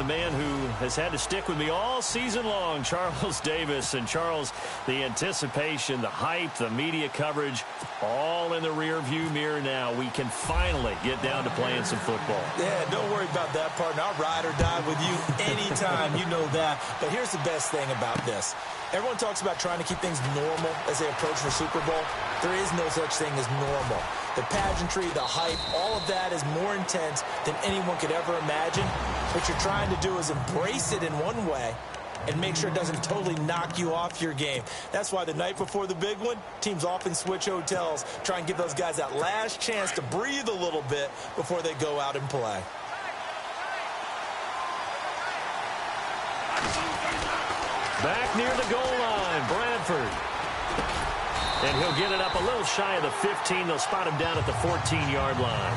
the man who has had to stick with me all season long, Charles Davis. And Charles, the anticipation, the hype, the media coverage, all in the rearview mirror now. We can finally get down to playing some football. Yeah, don't worry about that, partner. I'll ride or die with you anytime. You know that. But here's the best thing about this. Everyone talks about trying to keep things normal as they approach the Super Bowl. There is no such thing as normal. The pageantry, the hype, all of that is more intense than anyone could ever imagine. What you're trying to do is embrace it in one way and make sure it doesn't totally knock you off your game. That's why the night before the big one, teams often switch hotels, try and give those guys that last chance to breathe a little bit before they go out and play. Back near the goal line, Bradford. And he'll get it up a little shy of the 15. They'll spot him down at the 14-yard line.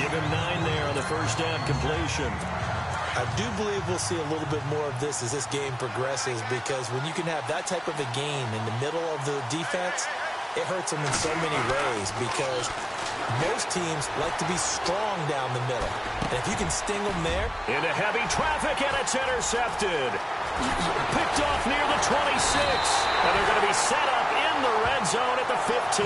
Give him 9 there on the first down completion. I do believe we'll see a little bit more of this as this game progresses, because when you can have that type of a game in the middle of the defense, it hurts them in so many ways, because most teams like to be strong down the middle. And if you can sting them there. Into heavy traffic, and it's intercepted. Picked off near the 26. And they're going to be set up in the red zone at the 15.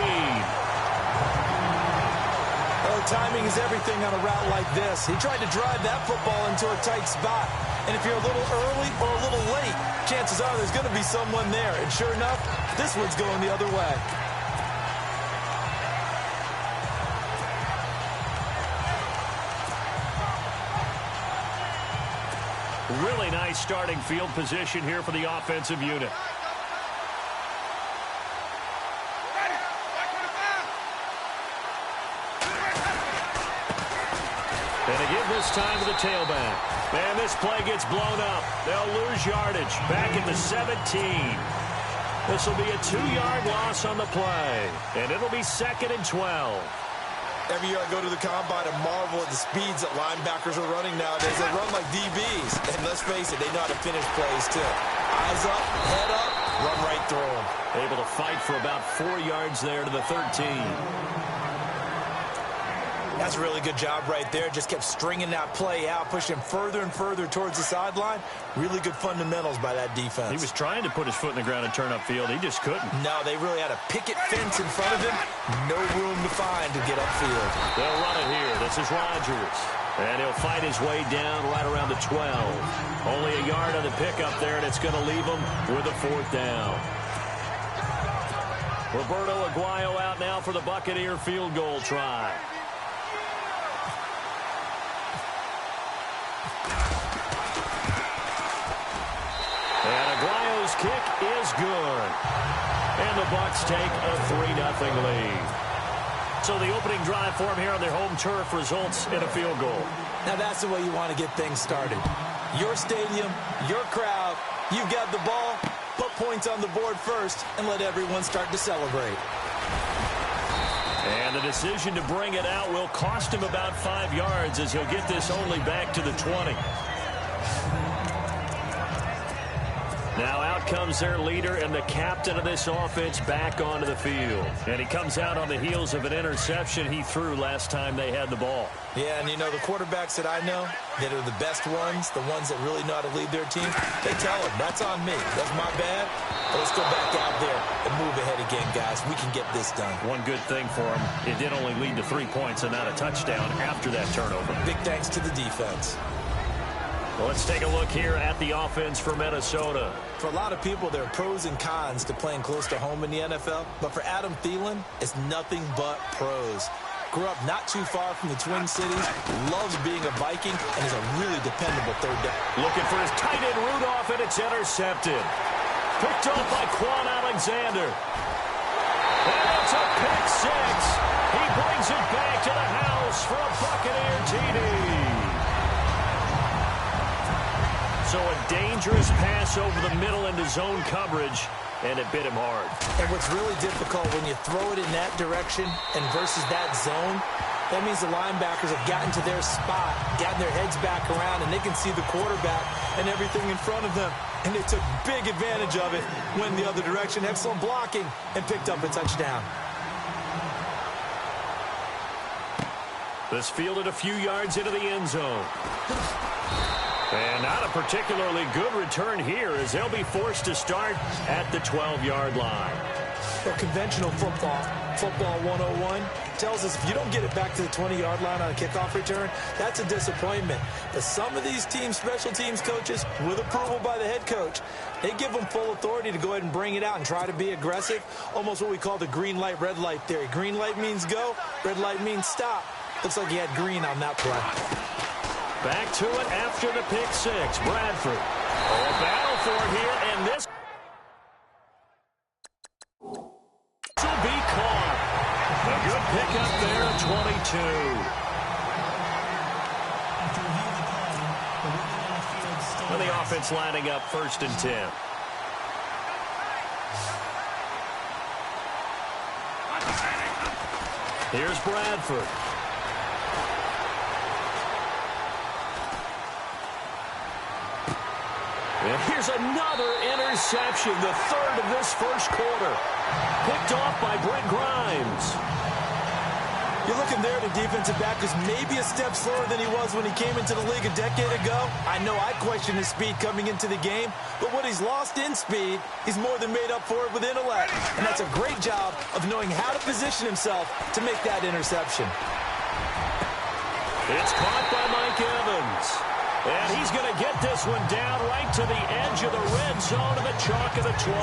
Oh, timing is everything on a route like this. He tried to drive that football into a tight spot. And if you're a little early or a little late, chances are there's going to be someone there. And sure enough, this one's going the other way. Really nice starting field position here for the offensive unit. And again this time to the tailback. And this play gets blown up. They'll lose yardage. Back at the 17. This will be a 2-yard loss on the play. And it'll be 2nd and 12. Every year I go to the combine and marvel at the speeds that linebackers are running nowadays. They run like DBs. And let's face it, they know how to finish plays too. Eyes up, head up, run right through them. Able to fight for about 4 yards there to the 13. That's a really good job right there. Just kept stringing that play out, pushing further and further towards the sideline. Really good fundamentals by that defense. He was trying to put his foot in the ground and turn upfield. He just couldn't. No, they really had a picket fence in front of him. No room to find to get upfield. They'll run it here. This is Rodgers. And he'll fight his way down right around the 12. Only a yard on the pickup there, and it's going to leave him with a 4th down. Roberto Aguayo out now for the Buccaneer field goal try. And Aguayo's kick is good. And the Bucs take a 3-0 lead. So the opening drive for him here on their home turf results in a field goal. Now that's the way you want to get things started. Your stadium, your crowd, you've got the ball, put points on the board first, and let everyone start to celebrate. And the decision to bring it out will cost him about 5 yards, as he'll get this only back to the 20. Now out comes their leader and the captain of this offense back onto the field. And he comes out on the heels of an interception he threw last time they had the ball. Yeah, and you know, the quarterbacks that I know that are the best ones, the ones that really know how to lead their team, they tell them, that's on me. That's my bad. But let's go back out there and move ahead again, guys. We can get this done. One good thing for him, it did only lead to 3 points and not a touchdown after that turnover. Big thanks to the defense. Well, let's take a look here at the offense for Minnesota. For a lot of people, there are pros and cons to playing close to home in the NFL. But for Adam Thielen, it's nothing but pros. Grew up not too far from the Twin Cities, loves being a Viking, and is a really dependable third down. Looking for his tight end Rudolph, and it's intercepted. Picked off by Quan Alexander. And it's a pick 6. He brings it back to the house for a Buccaneer TD. So a dangerous pass over the middle into zone coverage, and it bit him hard. And what's really difficult when you throw it in that direction and versus that zone, that means the linebackers have gotten to their spot, gotten their heads back around, and they can see the quarterback and everything in front of them. And they took big advantage of it, went the other direction, excellent blocking, and picked up a touchdown. This fielded a few yards into the end zone. And not a particularly good return here as they'll be forced to start at the 12-yard line. Well, conventional football 101, tells us if you don't get it back to the 20-yard line on a kickoff return, that's a disappointment. But some of these teams, special teams coaches, with approval by the head coach, they give them full authority to go ahead and bring it out and try to be aggressive, almost what we call the green light, red light theory. Green light means go, red light means stop. Looks like he had green on that play. Back to it after the pick six. Bradford. A battle for it here, and this will be caught. A good pickup there at 22. And the offense lining up 1st and 10. Here's Bradford. And here's another interception, the 3rd of this first quarter. Picked off by Brent Grimes. You're looking there at a defensive back who's maybe a step slower than he was when he came into the league a decade ago. I know I questioned his speed coming into the game, but what he's lost in speed, he's more than made up for it with intellect. And that's a great job of knowing how to position himself to make that interception. It's caught by Mike Evans. And he's going to get this one down right to the edge of the red zone of the chalk of the 20.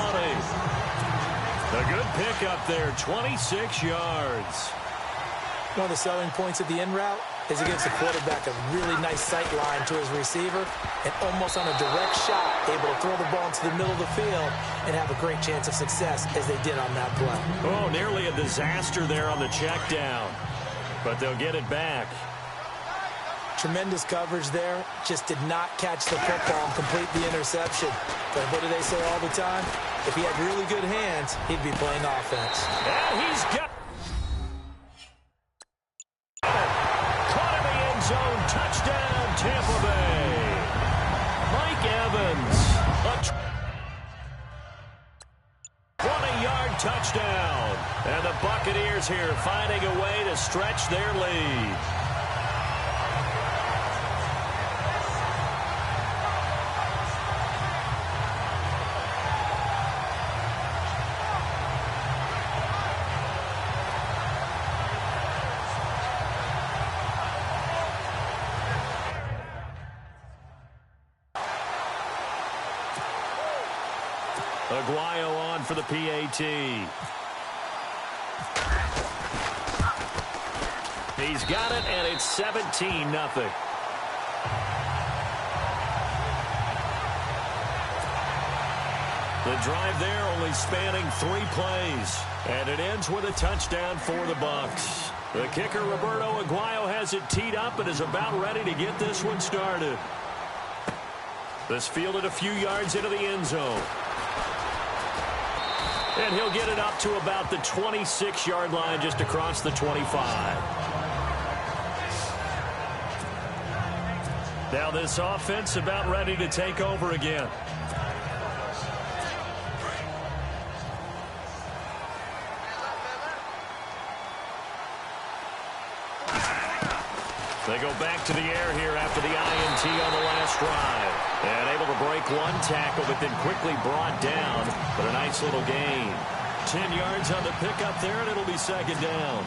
A good pickup there, 26 yards. One of the selling points of the in route is against the quarterback, a really nice sight line to his receiver, and almost on a direct shot, able to throw the ball into the middle of the field and have a great chance of success as they did on that play. Oh, nearly a disaster there on the check down, but they'll get it back. Tremendous coverage there. Just did not catch the football and complete the interception. But what do they say all the time? If he had really good hands, he'd be playing offense. And he's got caught in the end zone. Touchdown, Tampa Bay. Mike Evans. A 20-yard touchdown. And the Buccaneers here finding a way to stretch their lead. Aguayo on for the PAT. He's got it, and it's 17-0. The drive there only spanning 3 plays, and it ends with a touchdown for the Bucs. The kicker, Roberto Aguayo, has it teed up and is about ready to get this one started. This fielded a few yards into the end zone. And he'll get it up to about the 26-yard line, just across the 25. Now this offense about ready to take over again. They go back to the air here after the INT on the last drive. And able to break one tackle, but then quickly brought down. But a nice little gain. 10 yards on the pickup there, and it'll be 2nd down.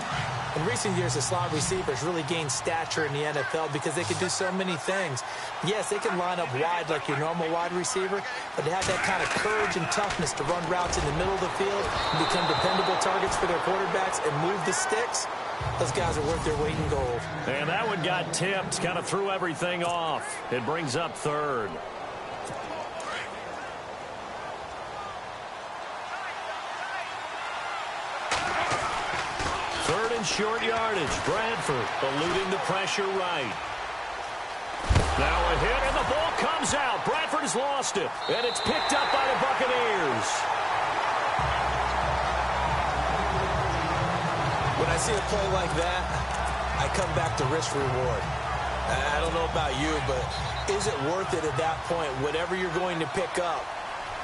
In recent years, the slot receivers really gained stature in the NFL because they can do so many things. Yes, they can line up wide like your normal wide receiver, but they have that kind of courage and toughness to run routes in the middle of the field and become dependable targets for their quarterbacks and move the sticks. Those guys are worth their weight in gold. And that one got tipped, kind of threw everything off. It brings up 3rd. Third and short yardage. Bradford eluding the pressure right. Now a hit, and the ball comes out. Bradford has lost it, and it's picked up by the Buccaneers. When I see a play like that, I come back to risk-reward. I don't know about you, but is it worth it at that point, whatever you're going to pick up,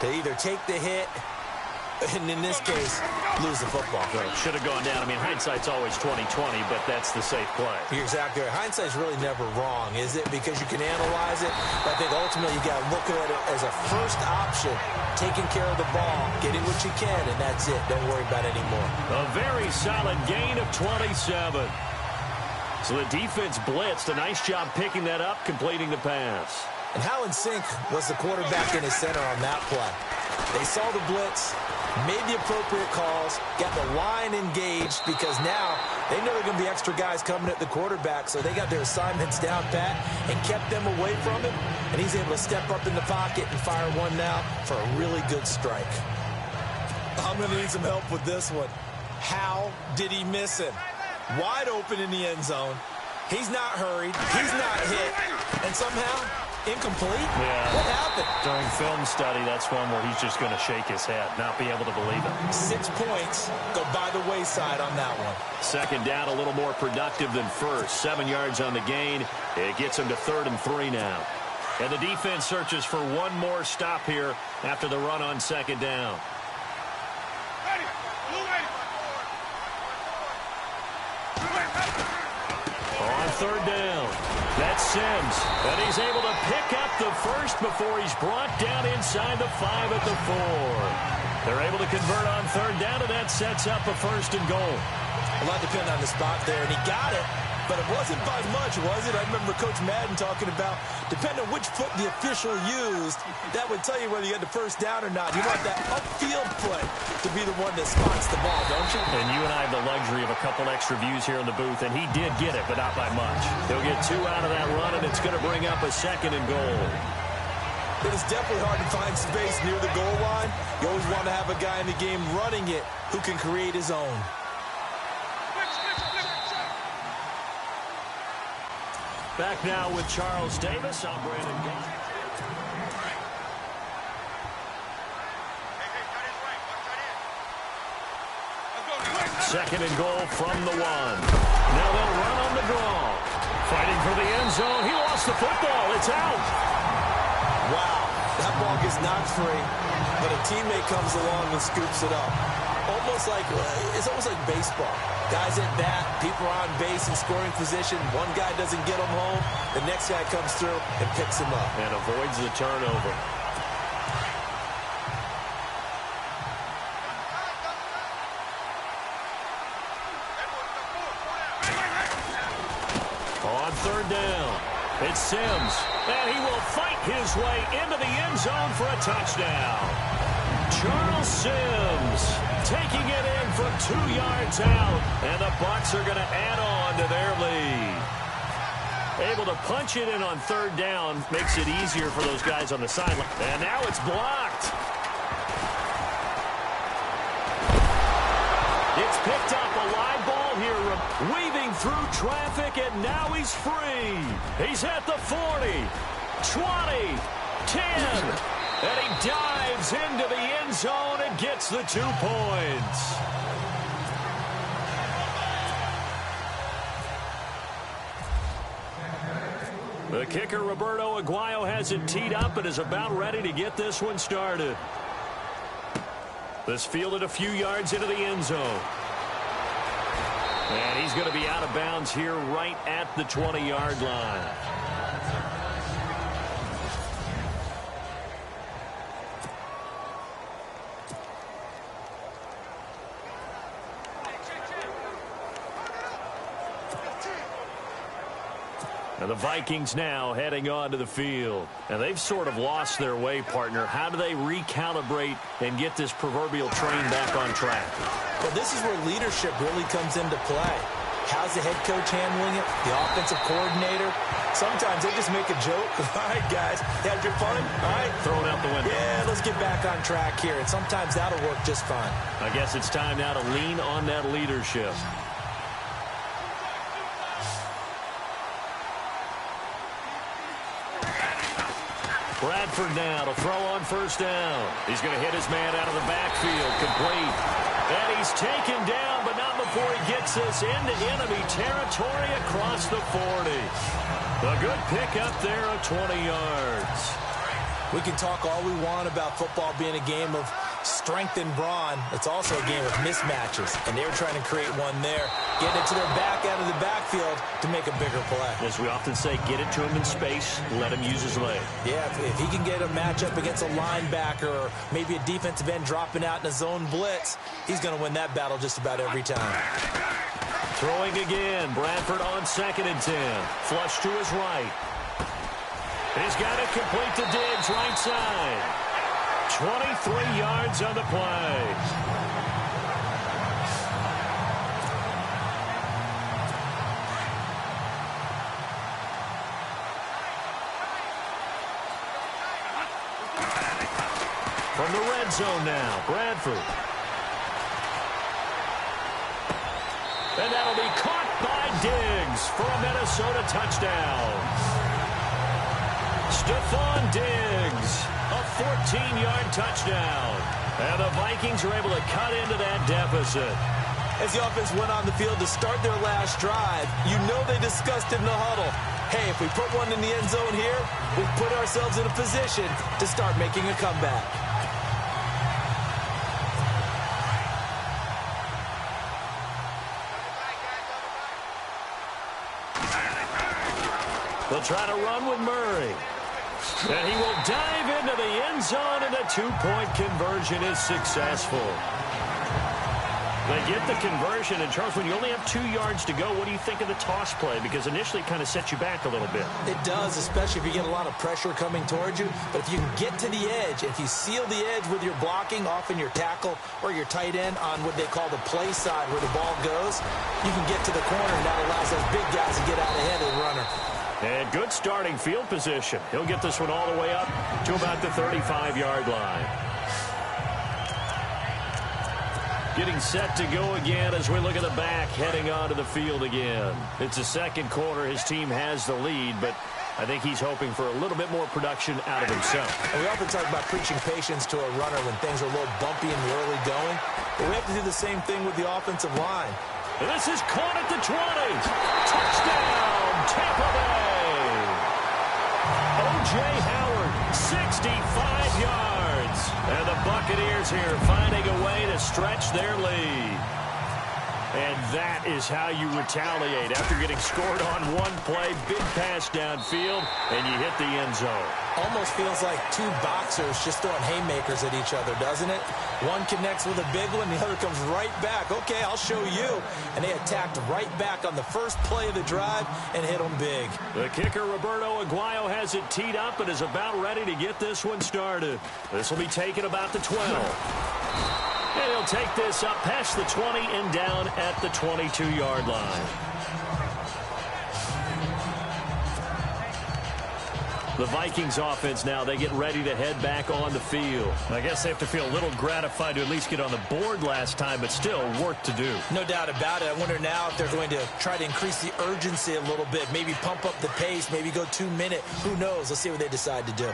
to either take the hit And in this case, lose the football. Right. Should have gone down. I mean, hindsight's always 20/20, but that's the safe play. You're exactly right. Hindsight's really never wrong, is it? Because you can analyze it, but I think ultimately you got to look at it as a first option, taking care of the ball, getting what you can, and that's it. Don't worry about it anymore. A very solid gain of 27. So the defense blitzed. A nice job picking that up, completing the pass. And how in sync was the quarterback in his center on that play? They saw the blitz, made the appropriate calls, got the line engaged because now they know there are going to be extra guys coming at the quarterback, so they got their assignments down pat and kept them away from him, and he's able to step up in the pocket and fire one now for a really good strike. I'm going to need some help with this one. How did he miss him? Wide open in the end zone. He's not hurried. He's not hit. And somehow, incomplete? Yeah. What happened? During film study, that's one where he's just going to shake his head, not be able to believe it. 6 points go by the wayside on that one. Second down, a little more productive than first. 7 yards on the gain. It gets him to 3rd and 3 now. And the defense searches for one more stop here after the run on second down. On third down, that's Sims, and he's able to pick up the first before he's brought down inside the 5 at the 4. They're able to convert on third down, and that sets up a 1st and goal. A lot depended on the spot there, and he got it, but it wasn't by much, was it? I remember Coach Madden talking about, depending on which foot the official used, that would tell you whether you had the first down or not. You want that upfield foot to be the one that spots the ball, don't you? And you and I have the luxury of a couple extra views here in the booth, and he did get it, but not by much. He'll get 2 out of that run, and it's going to bring up a 2nd and goal. It is definitely hard to find space near the goal line. You always want to have a guy in the game running it who can create his own. Back now with Charles Davis. I'm Brandon Gaines. Second and goal from the 1. Now they'll run on the draw. Fighting for the end zone. He lost the football. It's out. Wow, that ball gets knocked free, but a teammate comes along and scoops it up. It's almost like baseball. Guys at bat, people are on base in scoring position. One guy doesn't get him home. The next guy comes through and picks him up. And avoids the turnover. On third down, it's Sims. And he will fight his way into the end zone for a touchdown. Charles Sims taking it in from 2 yards out, and the Bucs are going to add on to their lead. Able to punch it in on third down makes it easier for those guys on the sideline. And now it's blocked. It's picked up, a live ball here, weaving through traffic, and now he's free. He's at the 40, 20, 10. And he dives into the end zone and gets the 2 points. The kicker, Roberto Aguayo, has it teed up and is about ready to get this one started. This fielded a few yards into the end zone. And he's going to be out of bounds here right at the 20-yard line. And the Vikings now heading onto the field. And they've sort of lost their way, partner. How do they recalibrate and get this proverbial train back on track? Well, this is where leadership really comes into play. How's the head coach handling it? The offensive coordinator? Sometimes they just make a joke. All right, guys, had your fun? All right. Throw it out the window. Yeah, let's get back on track here. And sometimes that'll work just fine. I guess it's time now to lean on that leadership. Bradford now to throw on first down. He's going to hit his man out of the backfield, complete. And he's taken down, but not before he gets us into enemy territory across the 40. A good pickup there of 20 yards. We can talk all we want about football being a game of strength and brawn. It's also a game of mismatches, and they were trying to create one there, getting it to their back out of the backfield to make a bigger play. As we often say, get it to him in space, let him use his leg. Yeah, if he can get a matchup against a linebacker or maybe a defensive end dropping out in a zone blitz, he's going to win that battle just about every time. Throwing again. Bradford on 2nd and 10. Flush to his right. He's got it complete to Diggs, right side. 23 yards on the play. From the red zone now, Bradford. And that'll be caught by Diggs for a Minnesota touchdown. Stephon Diggs, a 14-yard touchdown. And the Vikings are able to cut into that deficit. As the offense went on the field to start their last drive, you know they discussed in the huddle, hey, if we put one in the end zone here, we put ourselves in a position to start making a comeback. They'll try to run with Murray. And he will dive into the end zone, and the two-point conversion is successful. They get the conversion, and Charles, when you only have 2 yards to go, what do you think of the toss play? Because initially it kind of sets you back a little bit. It does, especially if you get a lot of pressure coming towards you. But if you can get to the edge, if you seal the edge with your blocking, often your tackle or your tight end on what they call the play side where the ball goes, you can get to the corner, and that allows those big guys to get out ahead of the runner. And good starting field position. He'll get this one all the way up to about the 35-yard line. Getting set to go again as we look at the back, heading onto the field again. It's the second quarter. His team has the lead, but I think he's hoping for a little bit more production out of himself. And we often talk about preaching patience to a runner when things are a little bumpy in the early going, but we have to do the same thing with the offensive line. And this is caught at the 20. Touchdown, Tampa Bay. O.J. Howard, 65 yards. And the Buccaneers here finding a way to stretch their lead. And that is how you retaliate after getting scored on one play. Big pass downfield, and you hit the end zone. Almost feels like two boxers just throwing haymakers at each other, doesn't it? One connects with a big one, the other comes right back. Okay, I'll show you. And they attacked right back on the first play of the drive and hit them big. The kicker, Roberto Aguayo, has it teed up and is about ready to get this one started. This will be taken about the 12. And he'll take this up past the 20 and down at the 22-yard line. The Vikings offense now, they get ready to head back on the field. I guess they have to feel a little gratified to at least get on the board last time, but still work to do. No doubt about it. I wonder now if they're going to try to increase the urgency a little bit, maybe pump up the pace, maybe go 2 minute. Who knows? Let's see what they decide to do.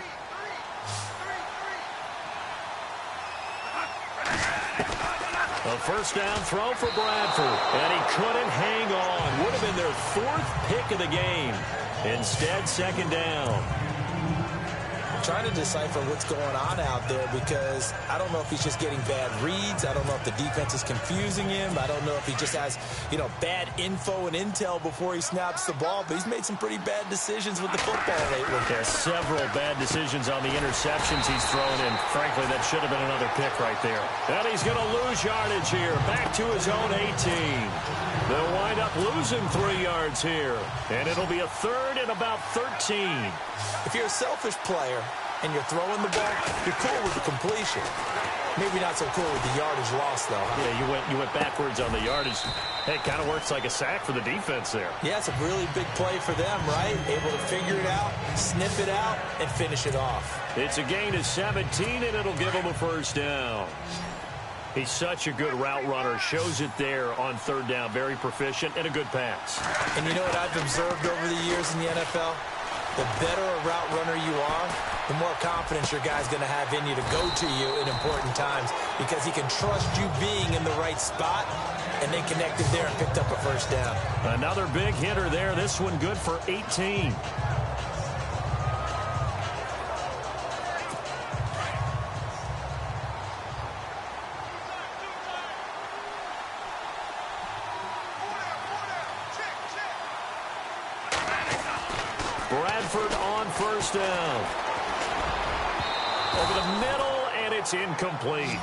A first down throw for Bradford, and he couldn't hang on. Would have been their 4th pick of the game. Instead, second down. Trying to decipher what's going on out there because I don't know if he's just getting bad reads. I don't know if the defense is confusing him. I don't know if he just has, bad info and intel before he snaps the ball. But he's made some pretty bad decisions with the football lately. There's several bad decisions on the interceptions he's thrown in. Frankly, that should have been another pick right there. And he's going to lose yardage here. Back to his own 18. They'll wind up losing 3 yards here. And it'll be a third and about 13. If you're a selfish player and you're throwing the ball, you're cool with the completion. Maybe not so cool with the yardage loss, though. Huh? Yeah, you went backwards on the yardage. Hey, it kind of works like a sack for the defense there. Yeah, it's a really big play for them, right? Able to figure it out, sniff it out, and finish it off. It's a gain of 17, and it'll give them a first down. He's such a good route runner. Shows it there on third down. Very proficient and a good pass. And you know what I've observed over the years in the NFL? The better a route runner you are, the more confidence your guy's going to have in you to go to you in important times because he can trust you being in the right spot, and they connected there and picked up a first down. Another big hitter there. This one good for 18. Bradford on first down. Over the middle, and it's incomplete.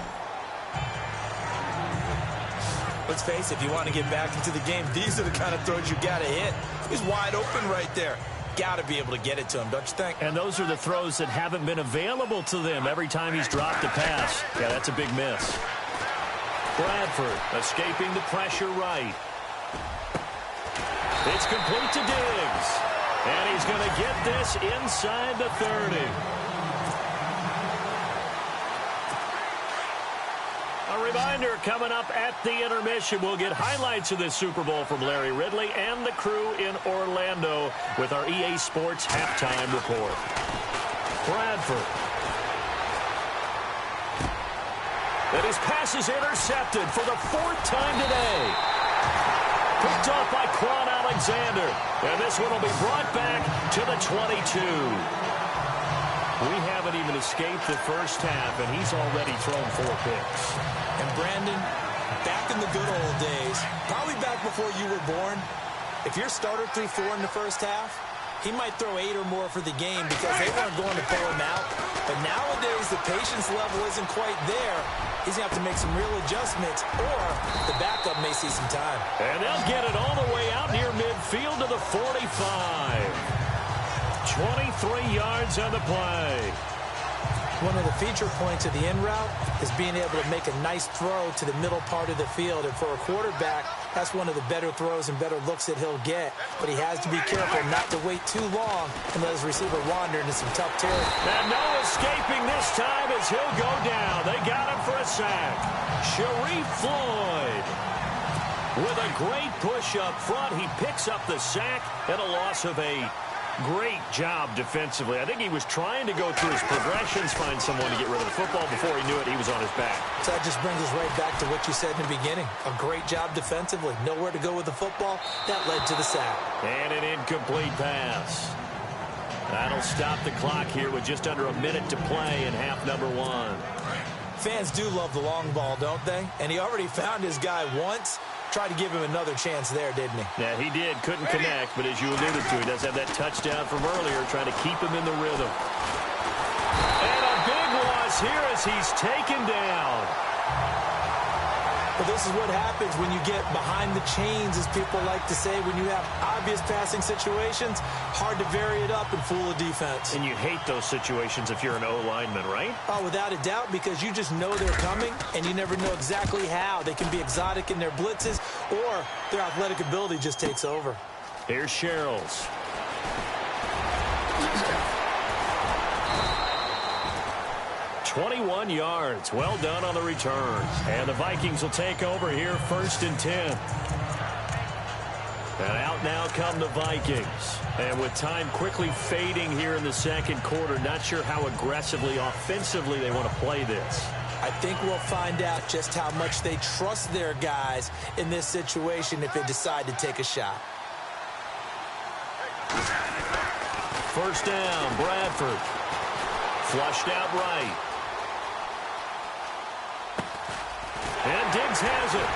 Let's face it, if you want to get back into the game, these are the kind of throws you got to hit. He's wide open right there. Got to be able to get it to him, don't you think? And those are the throws that haven't been available to them every time he's dropped a pass. Yeah, that's a big miss. Bradford escaping the pressure right. It's complete to Diggs. And he's going to get this inside the 30. A reminder, coming up at the intermission, we'll get highlights of this Super Bowl from Larry Ridley and the crew in Orlando with our EA Sports halftime report. Bradford. And his pass is intercepted for the 4th time today. Picked off by Quan Alexander. And this one will be brought back to the 22. We haven't even escaped the first half, and he's already thrown 4 picks. And Brandon, back in the good old days, probably back before you were born, if your starter threw 4 in the first half, he might throw 8 or more for the game because they weren't going to pull him out. But nowadays, the patience level isn't quite there. He's going to have to make some real adjustments, or the backup may see some time. And they'll get it all the way out near midfield to the 45. 23 yards on the play. One of the feature points of the in route is being able to make a nice throw to the middle part of the field. And for a quarterback, that's one of the better throws and better looks that he'll get. But he has to be careful not to wait too long and let his receiver wander into some tough territory. And no escaping this time as he'll go down. They got him for a sack. Sharif Floyd with a great push up front. He picks up the sack and a loss of 8. Great job defensively. I think he was trying to go through his progressions, find someone to get rid of the football. Before he knew it, he was on his back. So that just brings us right back to what you said in the beginning. A great job defensively. Nowhere to go with the football. That led to the sack. And an incomplete pass. That'll stop the clock here with just under a minute to play in half number 1. Fans do love the long ball, don't they? And he already found his guy once. Tried to give him another chance there, didn't he? Yeah, he did. Couldn't connect, but as you alluded to, he does have that touchdown from earlier, trying to keep him in the rhythm. And a big loss here as he's taken down. But this is what happens when you get behind the chains, as people like to say, when you have obvious passing situations. Hard to vary it up and fool a defense. And you hate those situations if you're an O-lineman, right? Oh, without a doubt, because you just know they're coming, and you never know exactly how. They can be exotic in their blitzes, or their athletic ability just takes over. Here's Sherrills. 21 yards. Well done on the return. And the Vikings will take over here 1st and 10. And out now come the Vikings. And with time quickly fading here in the second quarter, not sure how aggressively, offensively they want to play this. I think we'll find out just how much they trust their guys in this situation if they decide to take a shot. First down, Bradford. Flushed out right. And Diggs has it.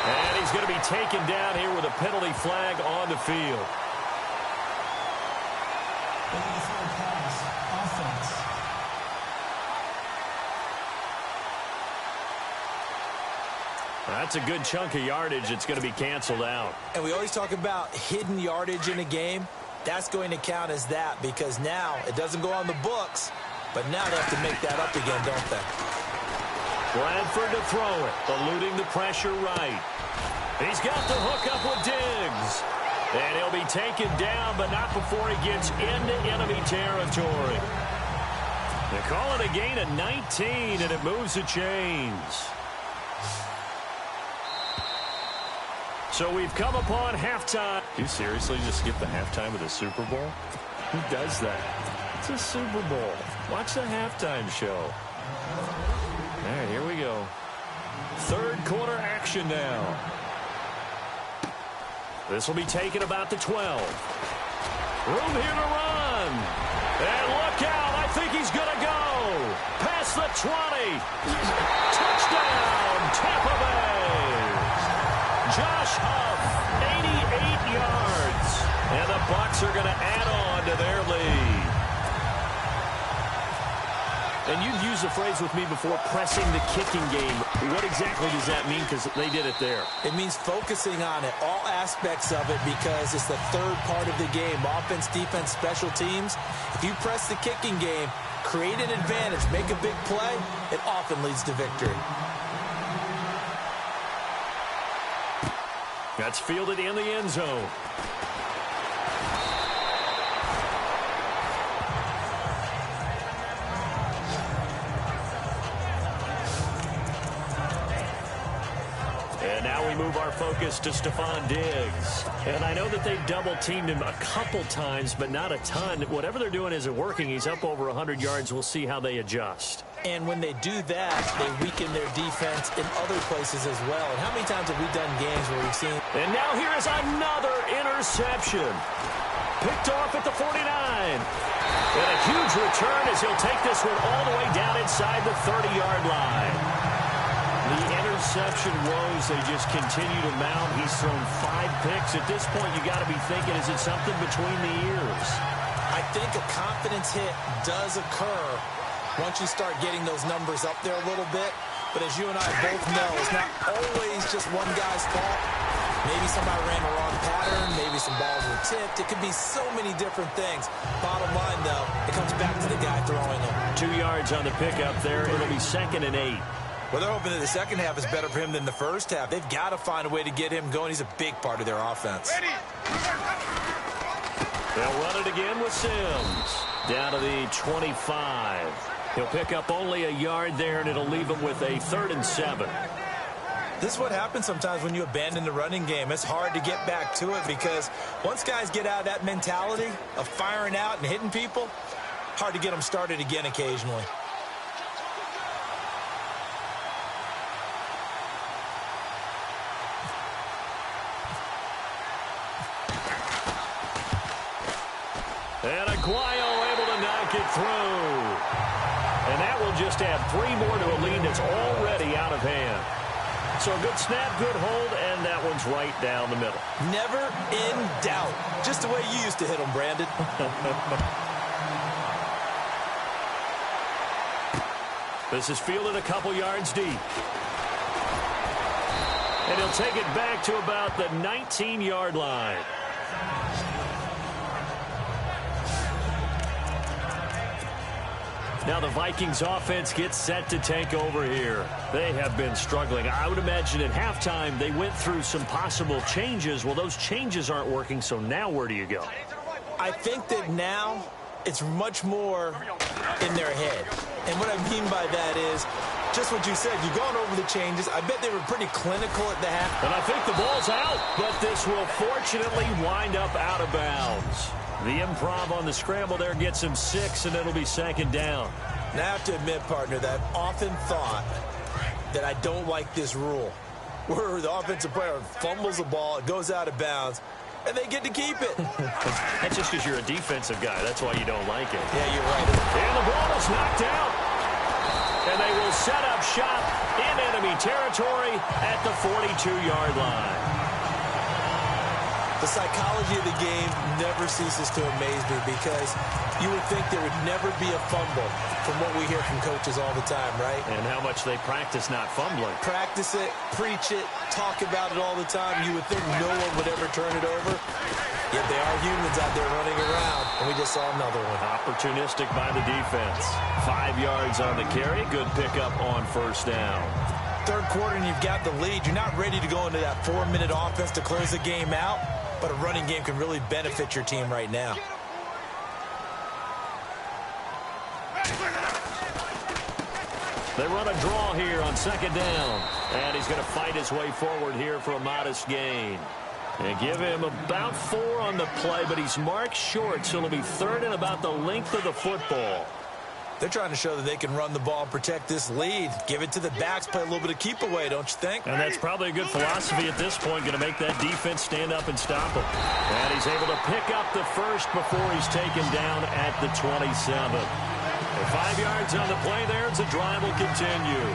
And he's going to be taken down here with a penalty flag on the field. That's a good chunk of yardage. It's going to be canceled out. And we always talk about hidden yardage in a game. That's going to count as that because now it doesn't go on the books, but now they have to make that up again, don't they? Bradford to throw it, eluding the pressure right. He's got the hook up with Diggs. And he'll be taken down, but not before he gets into enemy territory. They call it a gain of 19, and it moves the chains. So we've come upon halftime. You seriously just skip the halftime of the Super Bowl? Who does that? It's a Super Bowl. Watch the halftime show. All right, here we go. Third quarter action now. This will be taken about the 12. Room here to run. And look out. I think he's going to go. Past the 20. Touchdown, Tampa Bay. Josh Huff, 88 yards. And the Bucs are going to add on on to their lead. And you've used the phrase with me before, pressing the kicking game. What exactly does that mean? Because they did it there. It means focusing on it, all aspects of it, because it's the third part of the game. Offense, defense, special teams. If you press the kicking game, create an advantage, make a big play, it often leads to victory. That's fielded in the end zone. And now we move our focus to Stephon Diggs. And I know that they double-teamed him a couple times, but not a ton. Whatever they're doing isn't working. He's up over 100 yards. We'll see how they adjust. And when they do that, they weaken their defense in other places as well. And how many times have we done games where we've seen... And now here is another interception. Picked off at the 49. And a huge return as he'll take this one all the way down inside the 30-yard line. The interception woes, they just continue to mount. He's thrown 5 picks. At this point, you got to be thinking, is it something between the ears? I think a confidence hit does occur once you start getting those numbers up there a little bit. But as you and I both know, it's not always just one guy's fault. Maybe somebody ran the wrong pattern. Maybe some balls were tipped. It could be so many different things. Bottom line, though, it comes back to the guy throwing them. 2 yards on the pickup there. It'll be 2nd and 8. Well, they're hoping that the second half is better for him than the first half. They've got to find a way to get him going. He's a big part of their offense. They'll run it again with Sims. Down to the 25. He'll pick up only a yard there, and it'll leave him with a 3rd and 7. This is what happens sometimes when you abandon the running game. It's hard to get back to it because once guys get out of that mentality of firing out and hitting people, hard to get them started again occasionally. And Aguayo able to knock it through. And that will just add 3 more to a lead that's already out of hand. So a good snap, good hold, and that one's right down the middle. Never in doubt. Just the way you used to hit them, Brandon. This is fielded a couple yards deep. And he'll take it back to about the 19-yard line. Now the Vikings offense gets set to take over here. They have been struggling. I would imagine at halftime they went through some possible changes. Well, those changes aren't working, so now where do you go? I think that now it's much more in their head. And what I mean by that is just what you said. You've gone over the changes. I bet they were pretty clinical at the half. And I think the ball's out, but this will fortunately wind up out of bounds. The improv on the scramble there gets him 6, and it'll be 2nd down. Now, I have to admit, partner, that I've often thought that I don't like this rule, where the offensive player fumbles the ball, it goes out of bounds, and they get to keep it. That's just because you're a defensive guy. That's why you don't like it. Yeah, you're right. And the ball is knocked out. And they will set up shop in enemy territory at the 42-yard line. The psychology of the game never ceases to amaze me because you would think there would never be a fumble from what we hear from coaches all the time, right? And how much they practice not fumbling. Practice it, preach it, talk about it all the time. You would think no one would ever turn it over. Yet they are humans out there running around, and we just saw another one. Opportunistic by the defense. 5 yards on the carry. Good pickup on 1st down. Third quarter and you've got the lead. You're not ready to go into that 4-minute offense to close the game out, but a running game can really benefit your team right now. They run a draw here on 2nd down. And he's going to fight his way forward here for a modest gain. And give him about 4 on the play, but he's marked short, so it'll be 3rd and about the length of the football. They're trying to show that they can run the ball and protect this lead. Give it to the backs, play a little bit of keep away, don't you think? And that's probably a good philosophy at this point, going to make that defense stand up and stop him. And he's able to pick up the first before he's taken down at the 27. And 5 yards on the play there as the drive will continue.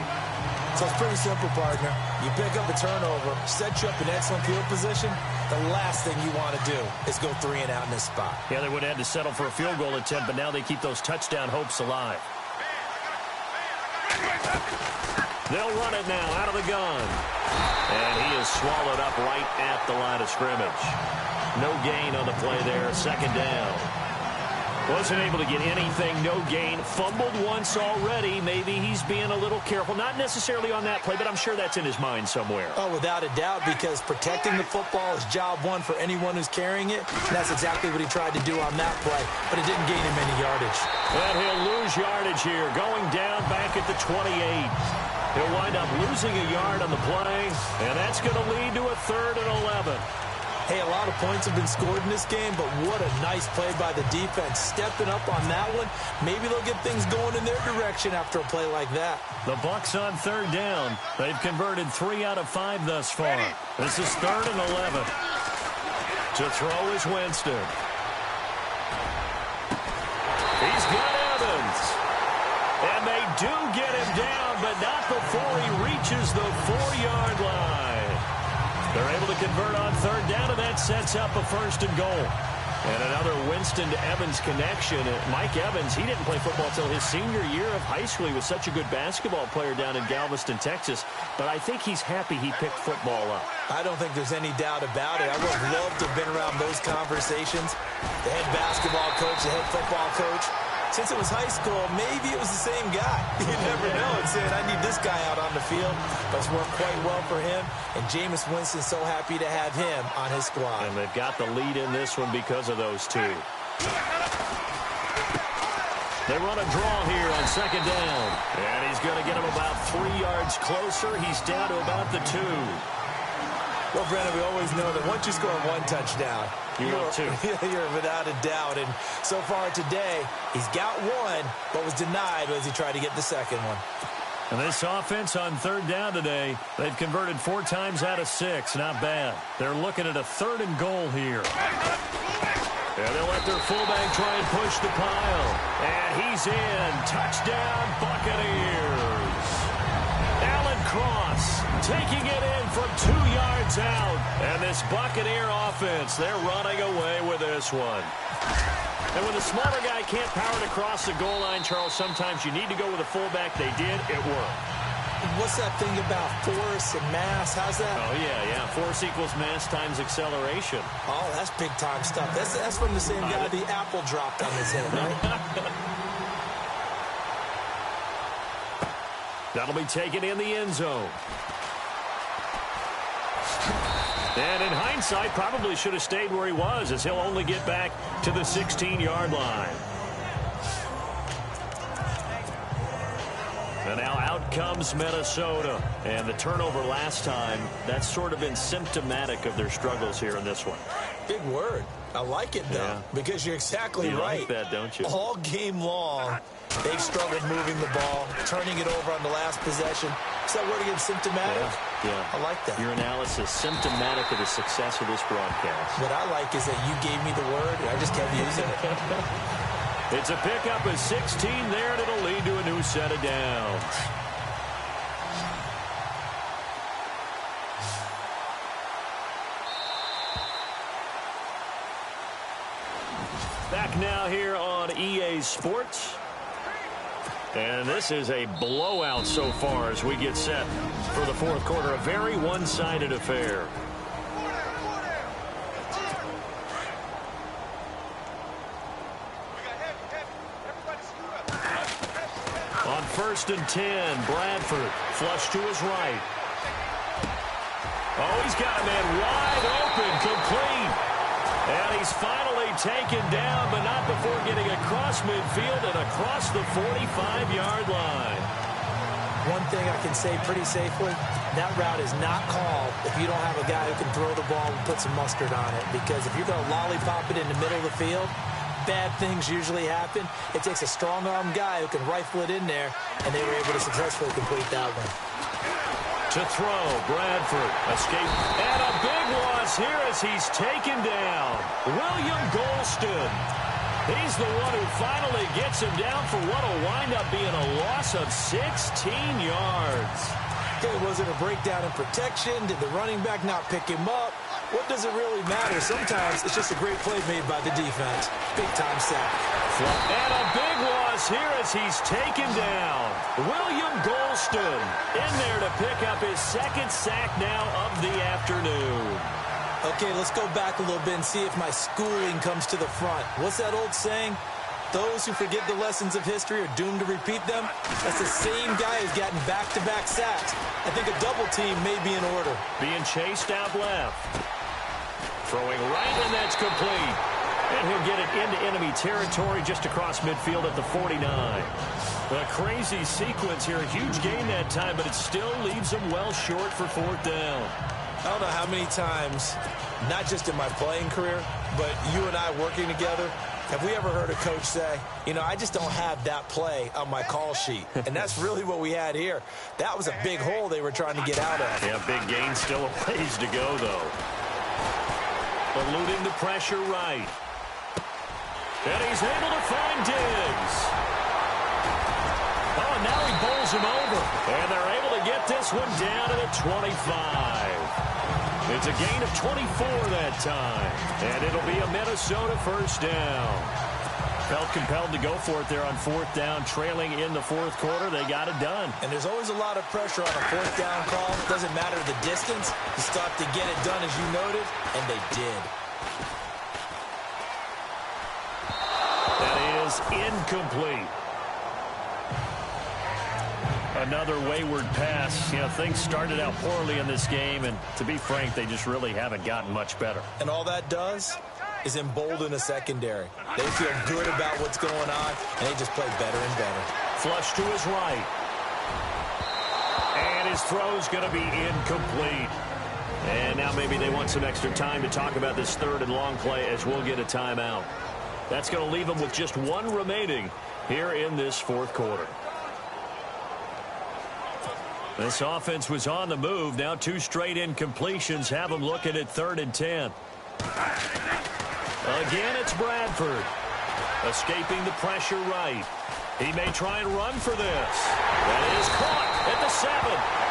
So it's pretty simple, partner. You pick up a turnover, set you up in excellent field position. The last thing you want to do is go 3 and out in this spot. Yeah, they would have had to settle for a field goal attempt, but now they keep those touchdown hopes alive. They'll run it now out of the gun. And he is swallowed up right at the line of scrimmage. No gain on the play there. Second down. Wasn't able to get anything, no gain. Fumbled once already. Maybe he's being a little careful. Not necessarily on that play, but I'm sure that's in his mind somewhere. Oh, without a doubt, because protecting the football is job one for anyone who's carrying it. And that's exactly what he tried to do on that play, but it didn't gain him any yardage. And he'll lose yardage here, going down back at the 28. He'll wind up losing a yard on the play, and that's going to lead to a 3rd and 11. Hey, a lot of points have been scored in this game, but what a nice play by the defense. Stepping up on that one, maybe they'll get things going in their direction after a play like that. The Bucs on 3rd down. They've converted 3 out of 5 thus far. This is 3rd and 11. To throw is Winston. He's got Evans. And they do get him down, but not before he reaches the 4-yard line. They're able to convert on 3rd down, and that sets up a 1st and goal. And another Winston to Evans connection. Mike Evans, he didn't play football until his senior year of high school. He was such a good basketball player down in Galveston, Texas. But I think he's happy he picked football up. I don't think there's any doubt about it. I would have loved to have been around those conversations. The head basketball coach, the head football coach. Since it was high school, maybe it was the same guy. You never know. And saying, I need this guy out on the field. But it's worked quite well for him. And Jameis Winston's so happy to have him on his squad. And they've got the lead in this one because of those two. They run a draw here on 2nd down. And he's going to get him about 3 yards closer. He's down to about the 2. Well, Brennan, we always know that once you score 1 touchdown, you're without a doubt. And so far today, he's got 1, but was denied as he tried to get the second one. And this offense on 3rd down today, they've converted 4 times out of 6. Not bad. They're looking at a 3rd and goal here. And they'll let their fullback try and push the pile. And he's in. Touchdown, Buccaneers. Alan Cross taking it in from 2 yards out. And this Buccaneer offense, they're running away with this one. And when the smaller guy can't power it across the goal line, Charles, sometimes you need to go with a fullback. They did. It worked. What's that thing about force and mass? How's that? Oh, yeah. Force equals mass times acceleration. Oh, that's big-time stuff. That's from the same guy the apple dropped on his head, right? That'll be taken in the end zone. And in hindsight, probably should have stayed where he was, as he'll only get back to the 16-yard line. And now out comes Minnesota. And the turnover last time, that's sort of been symptomatic of their struggles here in this one. Big word. I like it, though, because you're exactly right. You like that, don't you? All game long, they've struggled moving the ball, turning it over on the last possession. Is that word again, symptomatic? Yeah. I like that. Your analysis, symptomatic of the success of this broadcast. What I like is that you gave me the word, and I just kept using it. It's a pickup of 16 there, and it'll lead to a new set of downs. Back now here on EA Sports. And this is a blowout so far as we get set for the 4th quarter. A very one-sided affair. On 1st and 10, Bradford flush to his right. Oh, he's got a man wide open, complete. And he's finally taken down, but not before getting across midfield and across the 45-yard line. One thing I can say pretty safely, that route is not called if you don't have a guy who can throw the ball and put some mustard on it. Because if you're going to lollipop it in the middle of the field, bad things usually happen. It takes a strong-arm guy who can rifle it in there, and they were able to successfully complete that one. To throw, Bradford, escape, and a big loss here as he's taken down. William Golston. He's the one who finally gets him down for what will wind up being a loss of 16 yards. Okay, was it a breakdown in protection? Did the running back not pick him up? What does it really matter? Sometimes it's just a great play made by the defense. Big-time sack. And a big loss here as he's taken down. William Golston in there to pick up his second sack now of the afternoon. Okay, let's go back a little bit and see if my schooling comes to the front. What's that old saying? Those who forget the lessons of history are doomed to repeat them. That's the same guy who's gotten back-to-back sacks. I think a double team may be in order. Being chased out left. Throwing right, and that's complete. And he'll get it into enemy territory just across midfield at the 49. A crazy sequence here. A huge gain that time, but it still leaves him well short for fourth down. I don't know how many times, not just in my playing career, but you and I working together, have we ever heard a coach say, you know, I just don't have that play on my call sheet? And that's really what we had here. That was a big hole they were trying to get out of. Yeah, big gain, still a ways to go, though. Eluding the pressure right. And he's able to find Diggs. Oh, now he bowls him over. And they're able to get this one down to the 25. It's a gain of 24 that time. And it'll be a Minnesota first down. Felt compelled to go for it there on fourth down, trailing in the fourth quarter. They got it done. And there's always a lot of pressure on a fourth down call. Doesn't matter the distance. You still have to get it done, as you noted, and they did. That is incomplete. Another wayward pass. You know, things started out poorly in this game, and to be frank, they just really haven't gotten much better. And all that does is embolden a secondary. They feel good about what's going on, and they just play better and better. Flush to his right. And his throw's going to be incomplete. And now maybe they want some extra time to talk about this third and long play as we'll get a timeout. That's going to leave them with just one remaining here in this fourth quarter. This offense was on the move. Now two straight incompletions have them looking at 3rd and 10. Again, it's Bradford. Escaping the pressure right. He may try and run for this. That is caught at the 7.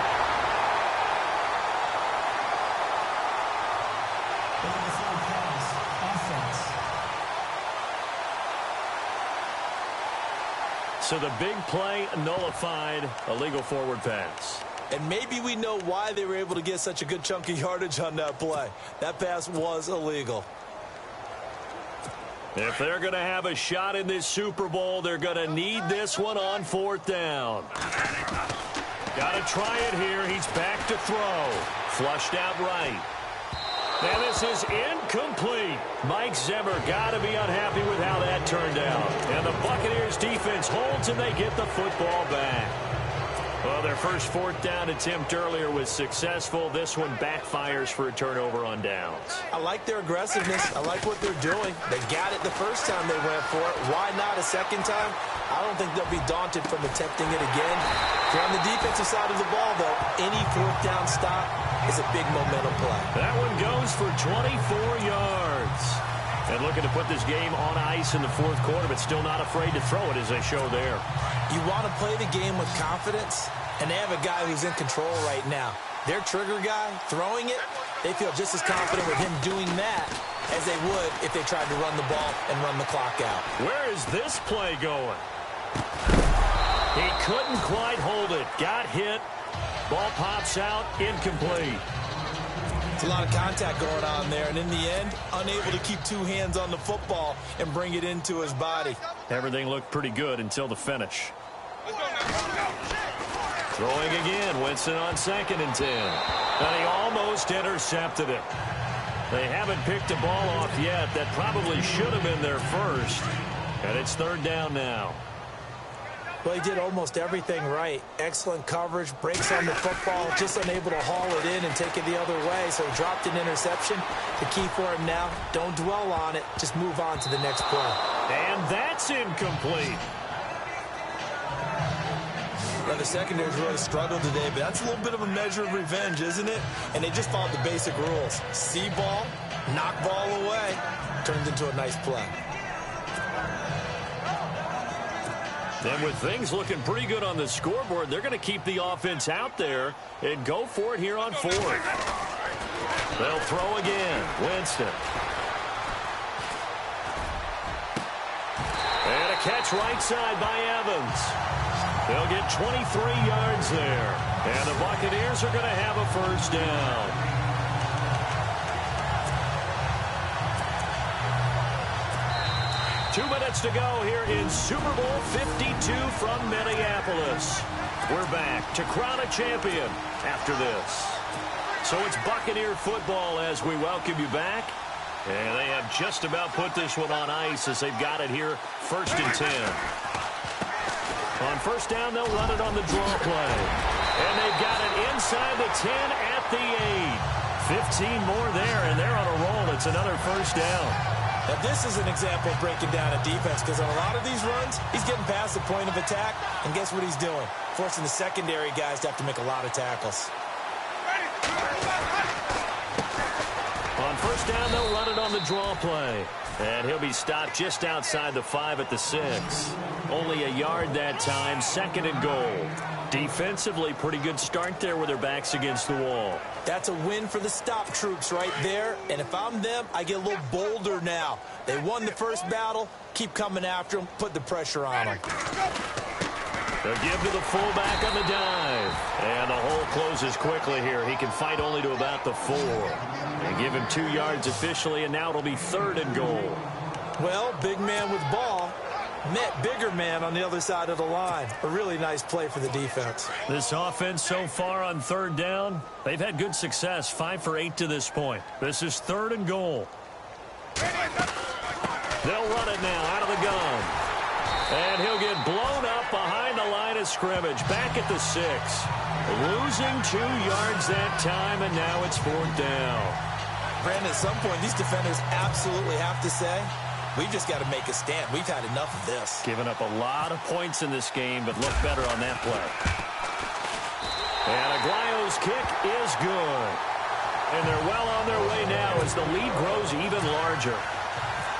So the big play nullified, a legal forward pass. And maybe we know why they were able to get such a good chunk of yardage on that play. That pass was illegal. If they're going to have a shot in this Super Bowl, they're going to need this one on fourth down. Got to try it here. He's back to throw. Flushed out right. And this is incomplete. Mike Zimmer got to be unhappy with how that turned out. And the Buccaneers defense holds and they get the football back. Well, their first fourth down attempt earlier was successful. This one backfires for a turnover on downs. I like their aggressiveness. I like what they're doing. They got it the first time they went for it. Why not a second time? I don't think they'll be daunted from attempting it again. If you're on the defensive side of the ball, though, any fourth down stop is a big momentum play. That one goes for 24 yards. And looking to put this game on ice in the fourth quarter, but still not afraid to throw it as they show there. You want to play the game with confidence, and they have a guy who's in control right now. Their trigger guy, throwing it, they feel just as confident with him doing that as they would if they tried to run the ball and run the clock out. Where is this play going? He couldn't quite hold it. Got hit. Ball pops out. Incomplete. It's a lot of contact going on there, and in the end, unable to keep two hands on the football and bring it into his body. Everything looked pretty good until the finish. Throwing again, Winston on 2nd and 10. And he almost intercepted it. They haven't picked a ball off yet. That probably should have been their first. And it's 3rd down now. Well, he did almost everything right. Excellent coverage, breaks on the football, just unable to haul it in and take it the other way, so he dropped an interception. The key for him now, don't dwell on it, just move on to the next play. And that's incomplete. Now, the secondary's really struggled today, but that's a little bit of a measure of revenge, isn't it? And they just followed the basic rules. See ball, knock ball away, turns into a nice play. And with things looking pretty good on the scoreboard, they're going to keep the offense out there and go for it here on fourth. They'll throw again. Winston. And a catch right side by Evans. They'll get 23 yards there. And the Buccaneers are going to have a first down. 2 minutes to go here in Super Bowl 52 from Minneapolis. We're back to crown a champion after this. So it's Buccaneer football as we welcome you back. And they have just about put this one on ice as they've got it here, 1st and 10. On first down, they'll run it on the draw play. And they've got it inside the 10 at the 8. 15 more there, and they're on a roll. It's another first down. Now, this is an example of breaking down a defense because on a lot of these runs, he's getting past the point of attack, and guess what he's doing? Forcing the secondary guys to have to make a lot of tackles. On first down, they'll run it on the draw play. And he'll be stopped just outside the 5 at the 6. Only a yard that time, 2nd and goal. Defensively, pretty good start there with their backs against the wall. That's a win for the stop troops right there. And if I'm them, I get a little bolder now. They won the first battle. Keep coming after them. Put the pressure on them. They'll give to the fullback on the dive. And the hole closes quickly here. He can fight only to about the 4. They give him 2 yards officially, and now it'll be 3rd and goal. Well, big man with ball met bigger man on the other side of the line. A really nice play for the defense. This offense so far on 3rd down, they've had good success, 5 for 8 to this point. This is 3rd and goal. They'll run it now out of the gun. And he'll get blown up behind the line of scrimmage, back at the 6. Losing 2 yards that time, and now it's 4th down. Brandon, at some point, these defenders absolutely have to say, we've just got to make a stand. We've had enough of this. Giving up a lot of points in this game, but look better on that play. And Aguayo's kick is good. And they're well on their way now as the lead grows even larger.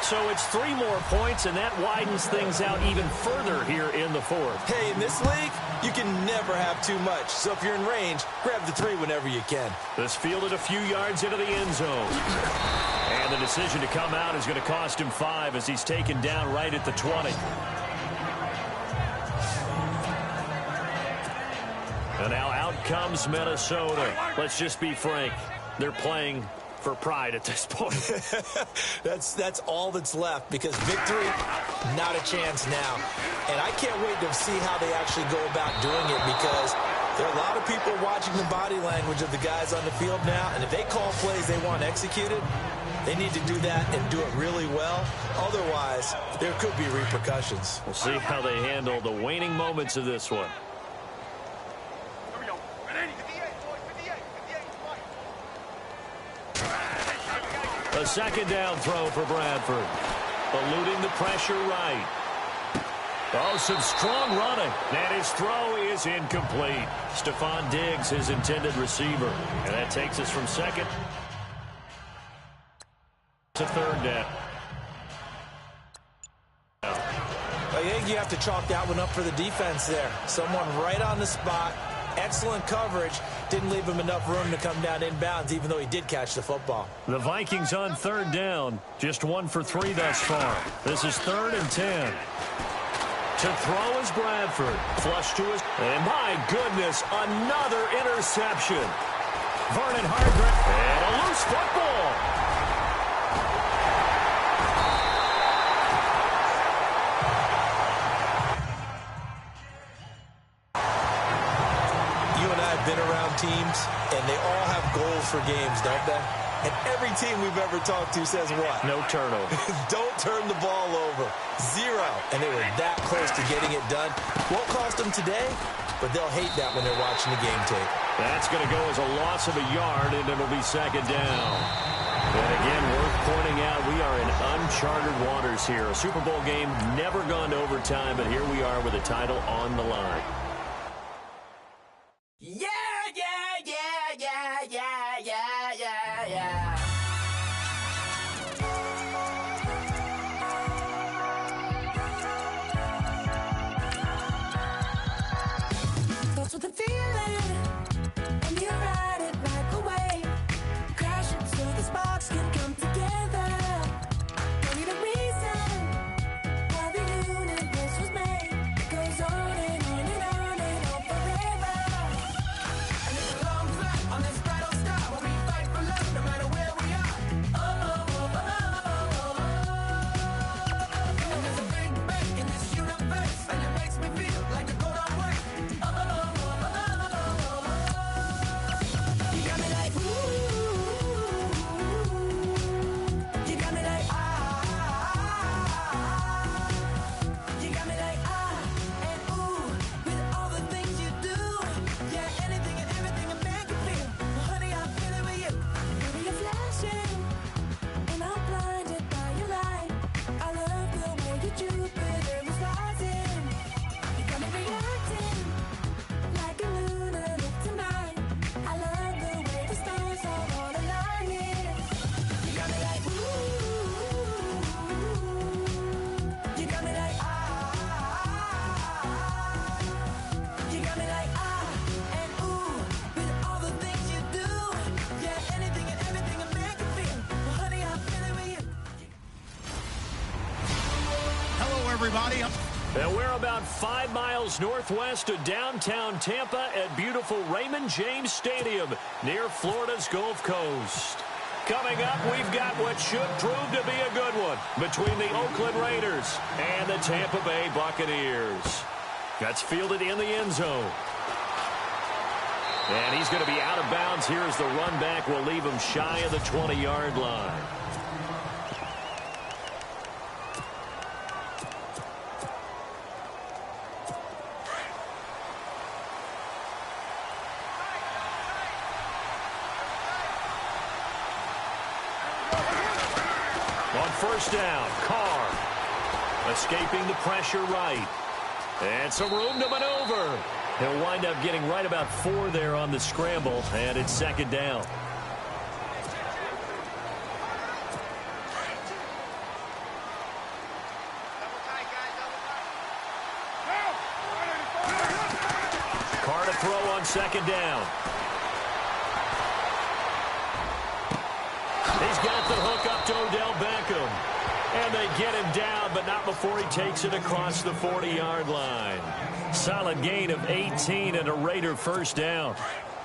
So it's 3 more points, and that widens things out even further here in the 4th. Hey, in this league, you can never have too much. So if you're in range, grab the 3 whenever you can. This fielded a few yards into the end zone. And the decision to come out is going to cost him 5 as he's taken down right at the 20. And now out comes Minnesota. Let's just be frank. They're playing for pride at this point. That's all that's left because victory, not a chance now. And I can't wait to see how they actually go about doing it because there are a lot of people watching the body language of the guys on the field now. And if they call plays they want executed, they need to do that and do it really well. Otherwise, there could be repercussions. We'll see how they handle the waning moments of this one. A 2nd down throw for Bradford. Eluding the pressure right. Oh, some strong running. And his throw is incomplete. Stephon Diggs, his intended receiver. And that takes us from 2nd to 3rd down. I think you have to chalk that one up for the defense there. Someone right on the spot. Excellent coverage. Didn't leave him enough room to come down inbounds, even though he did catch the football. The Vikings on 3rd down. Just 1 for 3 thus far. This is 3rd and 10. To throw is Bradford. Flush to his... And my goodness, another interception. Vernon Hargreaves. And a loose football. Been around teams, and they all have goals for games, don't they? And every team we've ever talked to says what? No turnover. Don't turn the ball over. 0. And they were that close to getting it done. Won't cost them today, but they'll hate that when they're watching the game tape. That's going to go as a loss of a yard, and it'll be 2nd down. And again, worth pointing out, we are in uncharted waters here. A Super Bowl game never gone to overtime, but here we are with a title on the line. Yeah, yeah, yeah, yeah, yeah, yeah, yeah, yeah. everybody. And we're about 5 miles northwest of downtown Tampa at beautiful Raymond James Stadium near Florida's Gulf Coast. Coming up, we've got what should prove to be a good one between the Oakland Raiders and the Tampa Bay Buccaneers. That's fielded in the end zone. And he's going to be out of bounds here as the run back will leave him shy of the 20-yard line. On first down, Carr escaping the pressure right. And some room to maneuver. He'll wind up getting right about 4 there on the scramble, and it's second down. Carr to throw on second down. He's got the hook up to Odell Beckham. And they get him down, but not before he takes it across the 40-yard line. Solid gain of 18 and a Raider first down.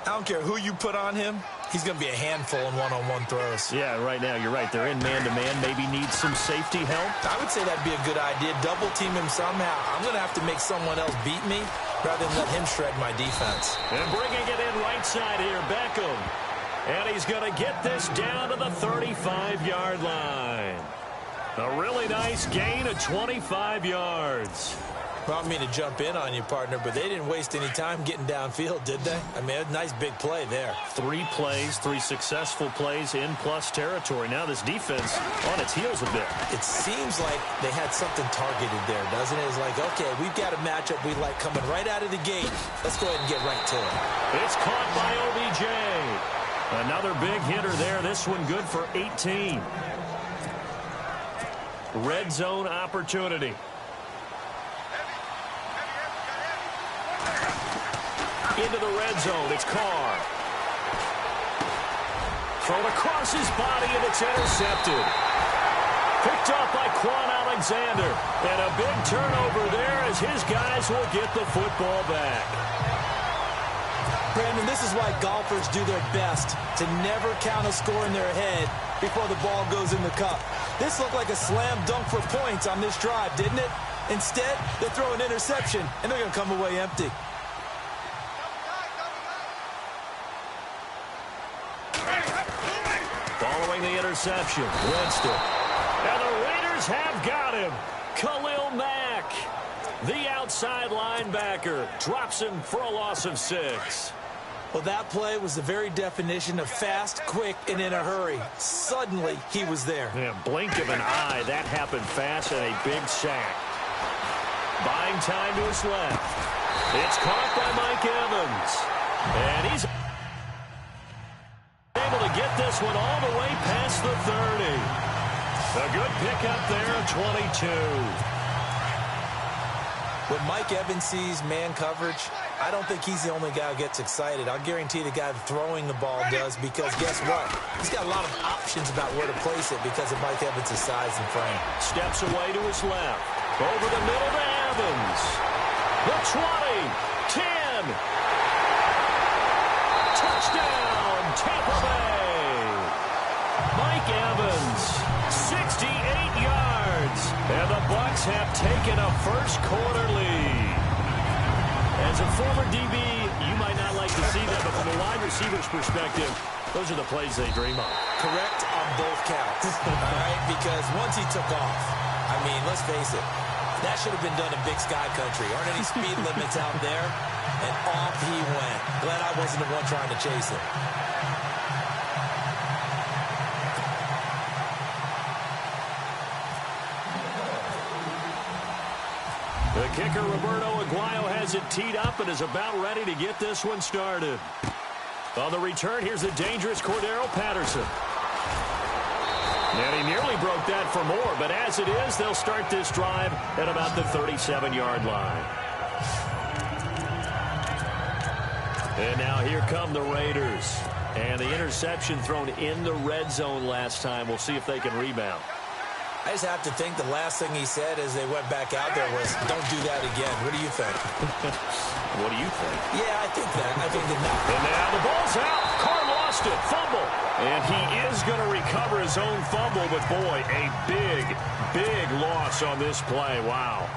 I don't care who you put on him. He's going to be a handful in one-on-one throws. Yeah, right now, you're right. They're in man-to-man. Maybe needs some safety help. I would say that'd be a good idea. Double team him somehow. I'm going to have to make someone else beat me rather than let him shred my defense. And bringing it in right side here, Beckham. And he's going to get this down to the 35-yard line. A really nice gain of 25 yards. Well, I don't mean to jump in on you, partner, but they didn't waste any time getting downfield, did they? I mean, a nice big play there. 3 plays, 3 successful plays in plus territory. Now this defense on its heels a bit. It seems like they had something targeted there, doesn't it? It's like, okay, we've got a matchup we like coming right out of the gate. Let's go ahead and get right to it. It's caught by OBJ. Another big hitter there. This one good for 18. Red zone opportunity. Into the red zone. It's Carr. Thrown across his body, and it's intercepted. Picked up by Quan Alexander. And a big turnover there as his guys will get the football back. Brandon, this is why golfers do their best to never count a score in their head before the ball goes in the cup. This looked like a slam dunk for points on this drive, didn't it? Instead, they throw an interception, and they're going to come away empty. Following the interception, Winston. And the Raiders have got him. Khalil Mack, the outside linebacker, drops him for a loss of 6. Well, that play was the very definition of fast, quick, and in a hurry. Suddenly, he was there. Yeah, blink of an eye. That happened fast and a big sack. Buying time to his left. It's caught by Mike Evans. And he's able to get this one all the way past the 30. A good pickup there at 22. When Mike Evans sees man coverage, I don't think he's the only guy who gets excited. I'll guarantee the guy throwing the ball does, because guess what? He's got a lot of options about where to place it because of Mike Evans' size and frame. Steps away to his left. Over the middle to Evans. The 20. 10. Touchdown, Tampa Bay. Mike Evans, 68 yards. And the Bucs have taken a first quarter lead. As a former DB, you might not like to see that, but from a wide receiver's perspective, those are the plays they dream of. Correct on both counts, all right? Because once he took off, I mean, let's face it, that should have been done in Big Sky Country. Aren't any speed limits out there? And off he went. Glad I wasn't the one trying to chase him. The kicker, Roberto Aguayo, has it teed up and is about ready to get this one started. On the return, here's the dangerous Cordero Patterson. And he nearly broke that for more, but as it is, they'll start this drive at about the 37-yard line. And now here come the Raiders. And the interception thrown in the red zone last time. We'll see if they can rebound. I just have to think the last thing he said as they went back out there was, don't do that again. What do you think? What do you think? Yeah, I think that. I think that now. And now the ball's out. Carr lost it. Fumble. And he is going to recover his own fumble, but boy, a big, big loss on this play. Wow.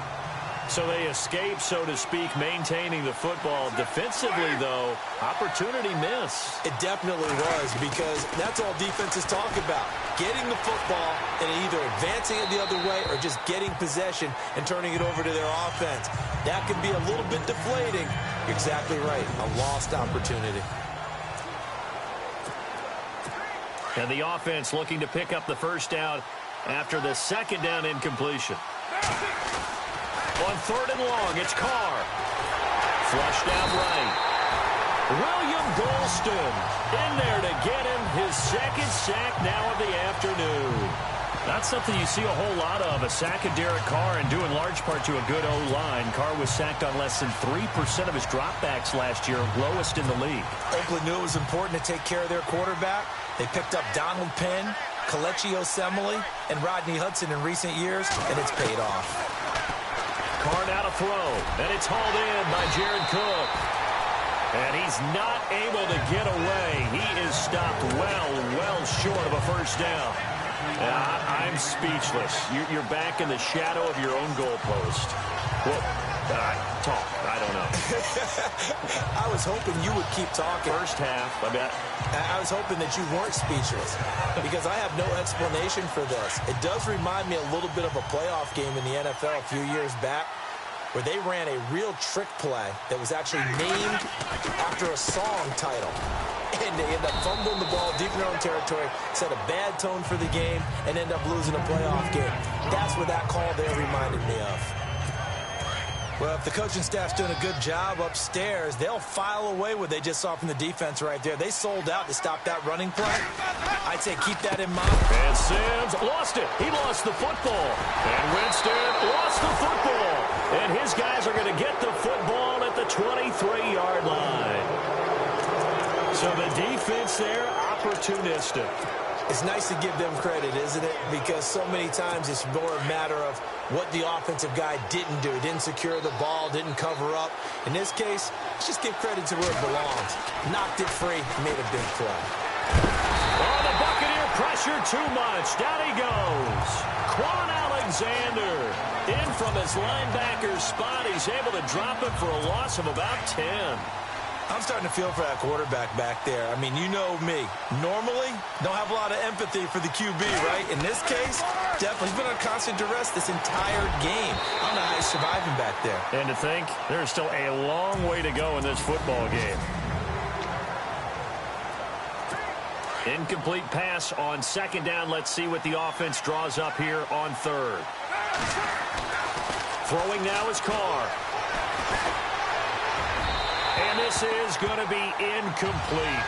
So they escape, so to speak, maintaining the football. Defensively, though, opportunity miss. It definitely was, because that's all defenses talk about. Getting the football and either advancing it the other way or just getting possession and turning it over to their offense. That can be a little bit deflating. You're exactly right. A lost opportunity. And the offense looking to pick up the first down after the second down incompletion. On third and long, it's Carr. Flushed out right. William Golston in there to get him his second sack now of the afternoon. Not something you see a whole lot of, a sack of Derek Carr, and due in large part to a good O-line. Carr was sacked on less than 3% of his dropbacks last year, lowest in the league. Oakland knew it was important to take care of their quarterback. They picked up Donald Penn, Kelechi Osemele, and Rodney Hudson in recent years, and it's paid off. Carr now to throw, and it's hauled in by Jared Cook. And he's not able to get away. He is stopped well short of a first down. I'm speechless. You're back in the shadow of your own goalpost. Well, talk. I don't know. I was hoping you would keep talking. First half, I bet. I was hoping that you weren't speechless, because I have no explanation for this. It does remind me a little bit of a playoff game in the NFL a few years back, where they ran a real trick play that was actually named after a song title. And they end up fumbling the ball deep in their own territory, set a bad tone for the game, and end up losing a playoff game. That's what that call there reminded me of. Well, if the coaching staff's doing a good job upstairs, they'll file away what they just saw from the defense right there. They sold out to stop that running play. I'd say keep that in mind. And Sims lost it. He lost the football. And Winston lost the football. And his guys are going to get the football at the 23-yard line. So the defense there, opportunistic. It's nice to give them credit, isn't it? Because so many times it's more a matter of what the offensive guy didn't do. Didn't secure the ball, didn't cover up. In this case, let's just give credit to where it belongs. Knocked it free, made a big play. Oh, the Buccaneer pressure too much. Down he goes. Quan Alexander in from his linebacker spot. He's able to drop it for a loss of about 10. I'm starting to feel for that quarterback back there. I mean, you know me. Normally, don't have a lot of empathy for the QB, right? In this case, definitely he's been on constant duress this entire game. I don't know how he's surviving back there. And to think, there's still a long way to go in this football game. Incomplete pass on second down. Let's see what the offense draws up here on third. Throwing now is Carr. And this is going to be incomplete.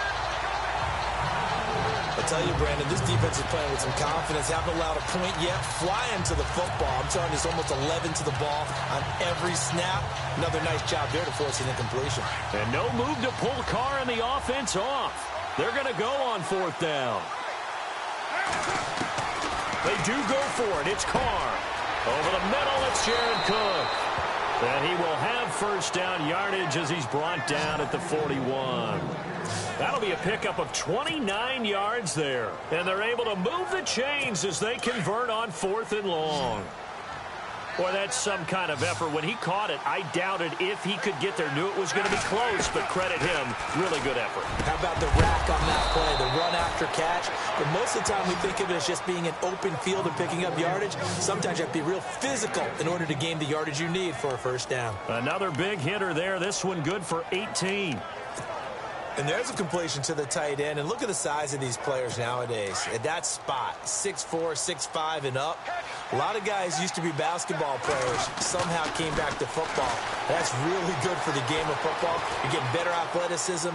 I tell you, Brandon, this defense is playing with some confidence. Haven't allowed a point yet. Flying to the football. I'm telling you, it's almost 11 to the ball on every snap. Another nice job there to force an incompletion. And no move to pull Carr and the offense off. They're going to go on fourth down. They do go for it. It's Carr. Over the middle, it's Jared Cook. And he will have first down yardage as he's brought down at the 41. That'll be a pickup of 29 yards there. And they're able to move the chains as they convert on fourth and long. Boy, that's some kind of effort. When he caught it, I doubted if he could get there. Knew it was going to be close, but credit him. Really good effort. How about the rack on that play, the run after catch? But most of the time we think of it as just being an open field and picking up yardage. Sometimes you have to be real physical in order to gain the yardage you need for a first down. Another big hitter there. This one good for 18. And there's a completion to the tight end. And look at the size of these players nowadays. At that spot, 6'4", 6'5", and up. A lot of guys used to be basketball players, somehow came back to football. That's really good for the game of football. You're getting better athleticism,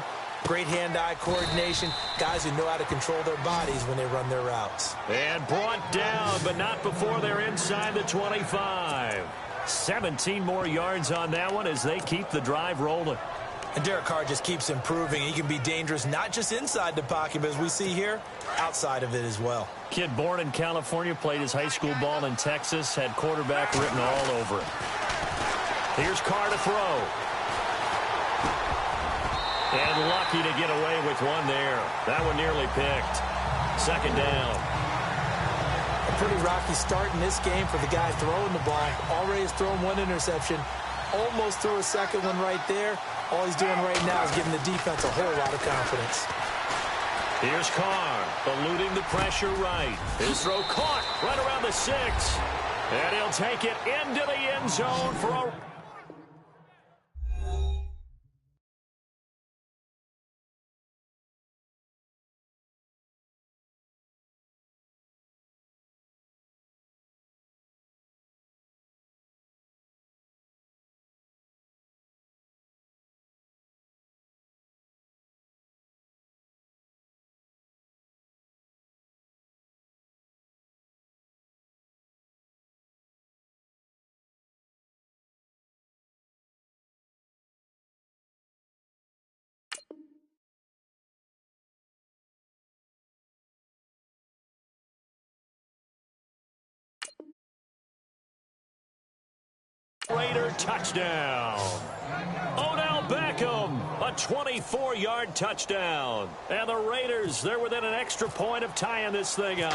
great hand-eye coordination, guys who know how to control their bodies when they run their routes. And brought down, but not before they're inside the 25. 17 more yards on that one as they keep the drive rolling. And Derek Carr just keeps improving. He can be dangerous not just inside the pocket, but as we see here, outside of it as well. Kid born in California, played his high school ball in Texas, had quarterback written all over it. Here's Carr to throw. And lucky to get away with one there. That one nearly picked. Second down. A pretty rocky start in this game for the guy throwing the ball. Already has thrown one interception. Almost threw a second one right there. All he's doing right now is giving the defense a whole lot of confidence. Here's Carr, eluding the pressure right. His throw caught right around the 6. And he'll take it into the end zone for a... Raider touchdown. Odell Beckham, a 24-yard touchdown. And the Raiders, they're within an extra point of tying this thing up.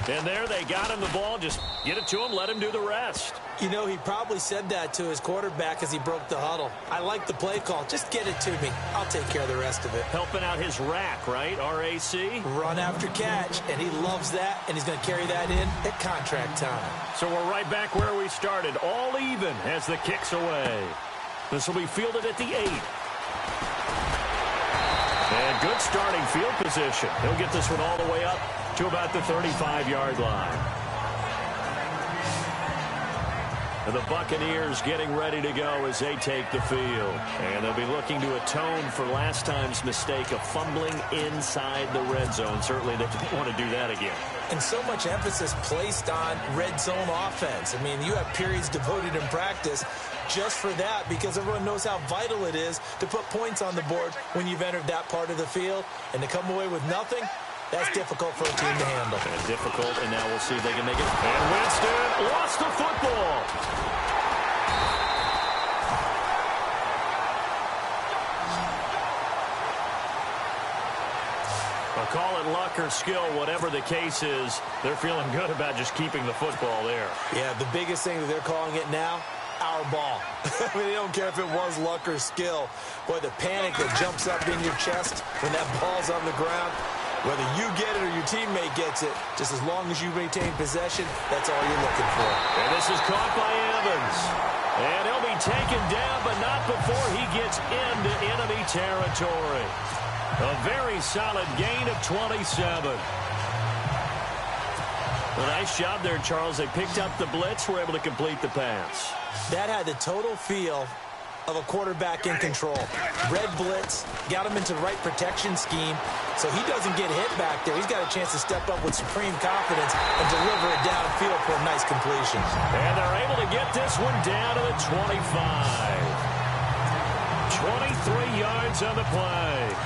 And there they got him the ball. Just get it to him, let him do the rest. You know, he probably said that to his quarterback as he broke the huddle. I like the play call. Just get it to me. I'll take care of the rest of it. Helping out his rack, right? R-A-C? Run after catch, and he loves that, and he's going to carry that in at contract time. So we're right back where we started, all even as the kick's away. This will be fielded at the 8. And good starting field position. He'll get this one all the way up to about the 35-yard line. And the Buccaneers getting ready to go as they take the field. And they'll be looking to atone for last time's mistake of fumbling inside the red zone. Certainly they don't want to do that again. And so much emphasis placed on red zone offense. I mean, you have periods devoted in practice just for that because everyone knows how vital it is to put points on the board when you've entered that part of the field. And to come away with nothing, that's difficult for a team to handle. And difficult, and now we'll see if they can make it. And Winston lost the football. Call it luck or skill, whatever the case is, they're feeling good about just keeping the football there. Yeah, the biggest thing that they're calling it now, our ball. I mean, they don't care if it was luck or skill. Boy, the panic that jumps up in your chest when that ball's on the ground, whether you get it or your teammate gets it, just as long as you maintain possession, that's all you're looking for. And this is caught by Evans. And he'll be taken down, but not before he gets into enemy territory. A very solid gain of 27. A nice job there, Charles. They picked up the blitz, were able to complete the pass. That had the total feel of a quarterback in control. Red blitz, got him into the right protection scheme, so he doesn't get hit back there. He's got a chance to step up with supreme confidence and deliver it downfield for a nice completion. And they're able to get this one down to the 25. 23 yards on the play.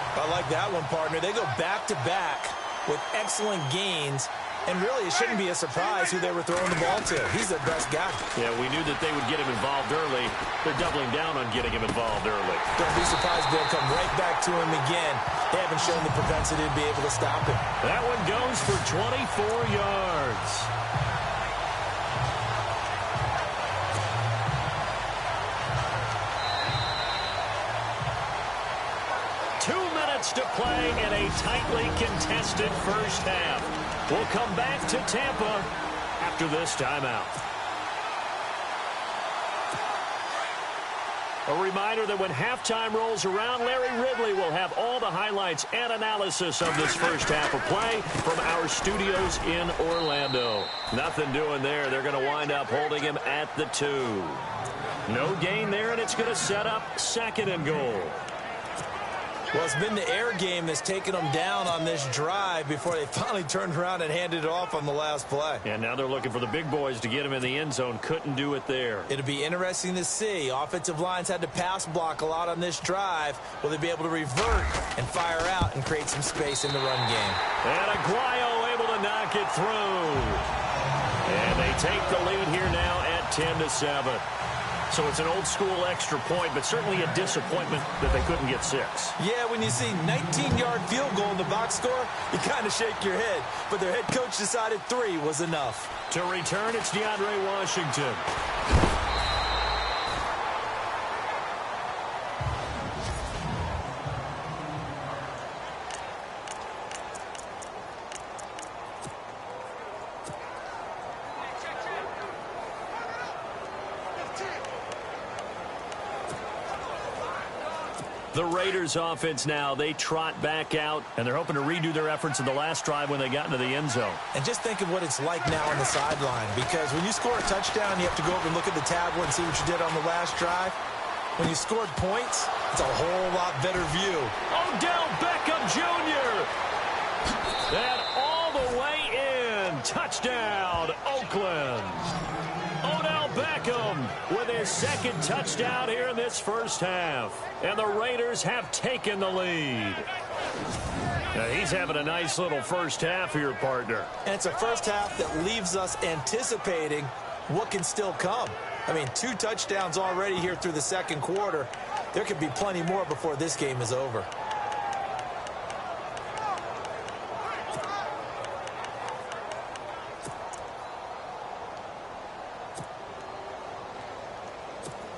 I like that one, partner. They go back-to-back with excellent gains, and really it shouldn't be a surprise who they were throwing the ball to. He's their best guy. Yeah, we knew that they would get him involved early. They're doubling down on getting him involved early. Don't be surprised if they'll come right back to him again. They haven't shown the propensity to be able to stop him. That one goes for 24 yards. To play in a tightly contested first half. We'll come back to Tampa after this timeout. A reminder that when halftime rolls around, Larry Ridley will have all the highlights and analysis of this first half of play from our studios in Orlando. Nothing doing there. They're going to wind up holding him at the 2. No gain there, and it's going to set up 2nd and goal. Well, it's been the air game that's taken them down on this drive before they finally turned around and handed it off on the last play. And now they're looking for the big boys to get him in the end zone. Couldn't do it there. It'll be interesting to see. Offensive lines had to pass block a lot on this drive. Will they be able to revert and fire out and create some space in the run game? And Aguayo able to knock it through. And they take the lead here now at 10-7. So it's an old-school extra point, but certainly a disappointment that they couldn't get 6. Yeah, when you see 19-yard field goal in the box score, you kind of shake your head. But their head coach decided 3 was enough. To return, it's DeAndre Washington. The Raiders offense now, they trot back out, and they're hoping to redo their efforts in the last drive when they got into the end zone. And just think of what it's like now on the sideline, because when you score a touchdown, you have to go over and look at the tablet and see what you did on the last drive. When you scored points, it's a whole lot better view. Odell Beckham Jr. And all the way in. Touchdown, Oakland. Odell Beckham with his second touchdown here in this first half. And the Raiders have taken the lead. Now he's having a nice little first half here, partner. And it's a first half that leaves us anticipating what can still come. I mean, 2 touchdowns already here through the second quarter. There could be plenty more before this game is over.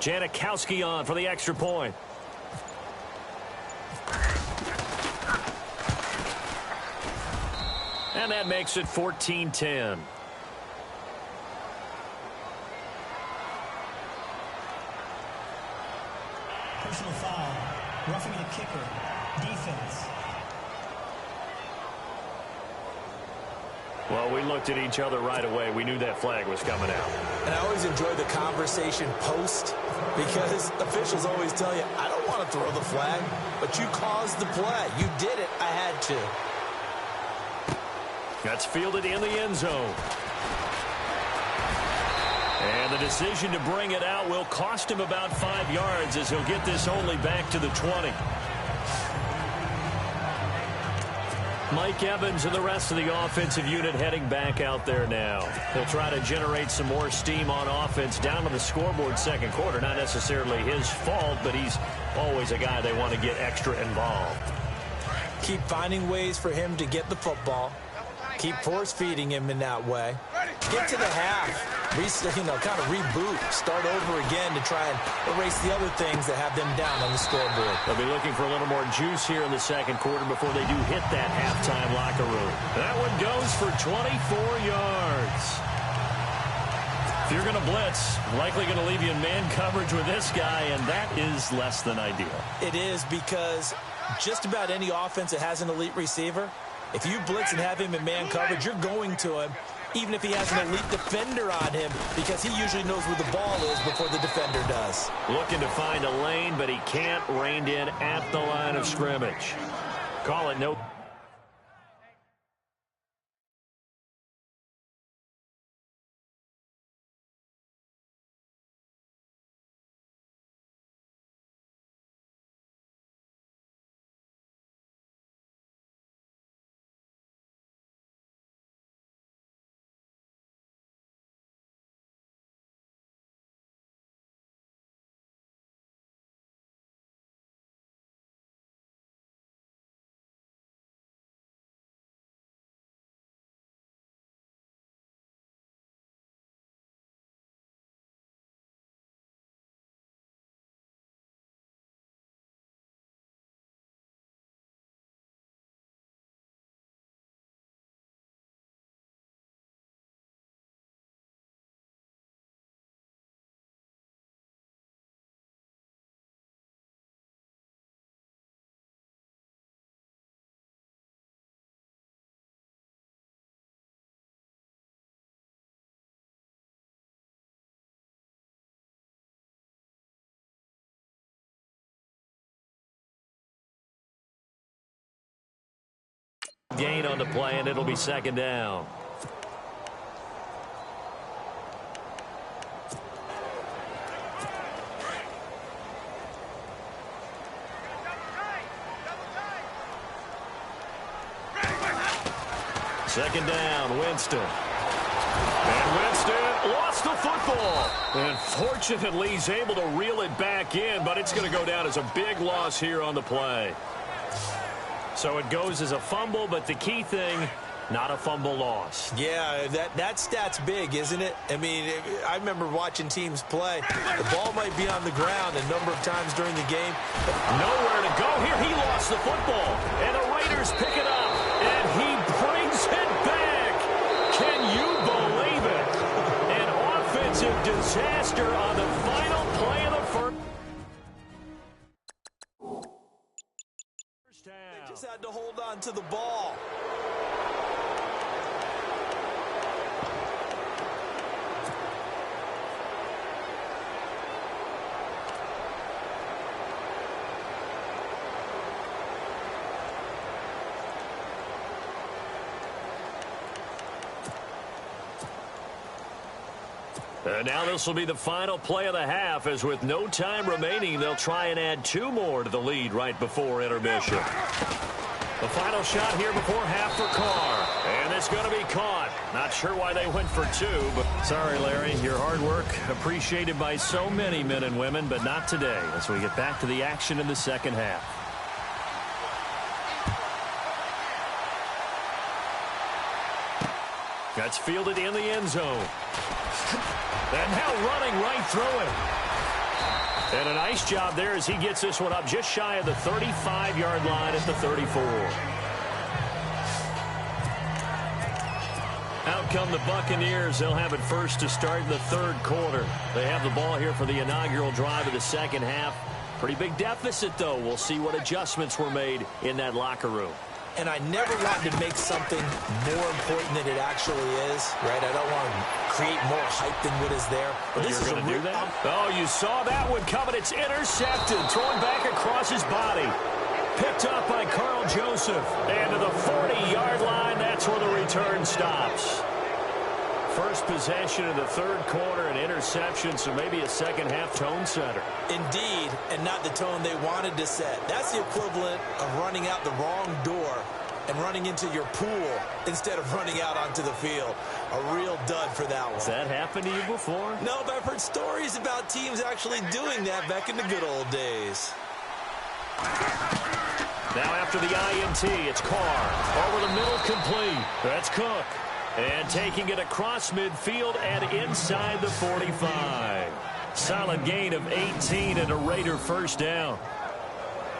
Janikowski on for the extra point. And that makes it 14-10. Personal foul. Roughing the kicker. Defense. Well, we looked at each other right away. We knew that flag was coming out. And I always enjoy the conversation post, because officials always tell you, I don't want to throw the flag, but you caused the play. You did it. I had to. That's fielded in the end zone. And the decision to bring it out will cost him about 5 yards, as he'll get this only back to the 20. Mike Evans and the rest of the offensive unit heading back out there now. He'll try to generate some more steam on offense down to the scoreboard second quarter. Not necessarily his fault, but he's always a guy they want to get extra involved. Keep finding ways for him to get the football. Keep force-feeding him in that way. Get to the half. Kind of reboot. Start over again to try and erase the other things that have them down on the scoreboard. They'll be looking for a little more juice here in the second quarter before they do hit that halftime locker room. That one goes for 24 yards. If you're going to blitz, likely going to leave you in man coverage with this guy, and that is less than ideal. It is, because just about any offense that has an elite receiver, if you blitz and have him in man coverage, you're going to him, even if he has an elite defender on him, because he usually knows where the ball is before the defender does. Looking to find a lane, but he can't. Reined in at the line of scrimmage. Call it no. gain on the play, and it'll be second down. Second down, Winston. And Winston lost the football. And fortunately, he's able to reel it back in, but it's going to go down as a big loss here on the play. So it goes as a fumble, but the key thing, not a fumble loss. Yeah, that stat's big, isn't it? I mean, I remember watching teams play. The ball might be on the ground a number of times during the game. Nowhere to go here. He lost the football. And the Raiders pick it up. And he brings it back. Can you believe it? An offensive disaster on the final play of the first. They just had to hold on to the ball. And now this will be the final play of the half, as with no time remaining, they'll try and add 2 more to the lead right before intermission. The final shot here before half for Carr. And it's going to be caught. Not sure why they went for 2, but sorry, Larry, your hard work appreciated by so many men and women, but not today as we get back to the action in the second half. That's fielded in the end zone. And now running right through it. And a nice job there as he gets this one up just shy of the 35-yard line at the 34. Out come the Buccaneers. They'll have it first to start the third quarter. They have the ball here for the inaugural drive of the second half. Pretty big deficit, though. We'll see what adjustments were made in that locker room. And I never wanted to make something more important than it actually is, right? I don't want to create more hype than what is there. But this is going to do that? Oh, you saw that one coming. It's intercepted. Thrown back across his body. Picked up by Carl Joseph. And to the 40-yard line, that's where the return stops. First possession of the third quarter, an interception, so maybe a second-half tone setter. Indeed, and not the tone they wanted to set. That's the equivalent of running out the wrong door and running into your pool instead of running out onto the field. A real dud for that one. Has that happened to you before? No, but I've heard stories about teams actually doing that back in the good old days. Now after the INT, it's Carr. Over the middle, complete. That's Cook. And taking it across midfield and inside the 45. Solid gain of 18 and a Raider first down.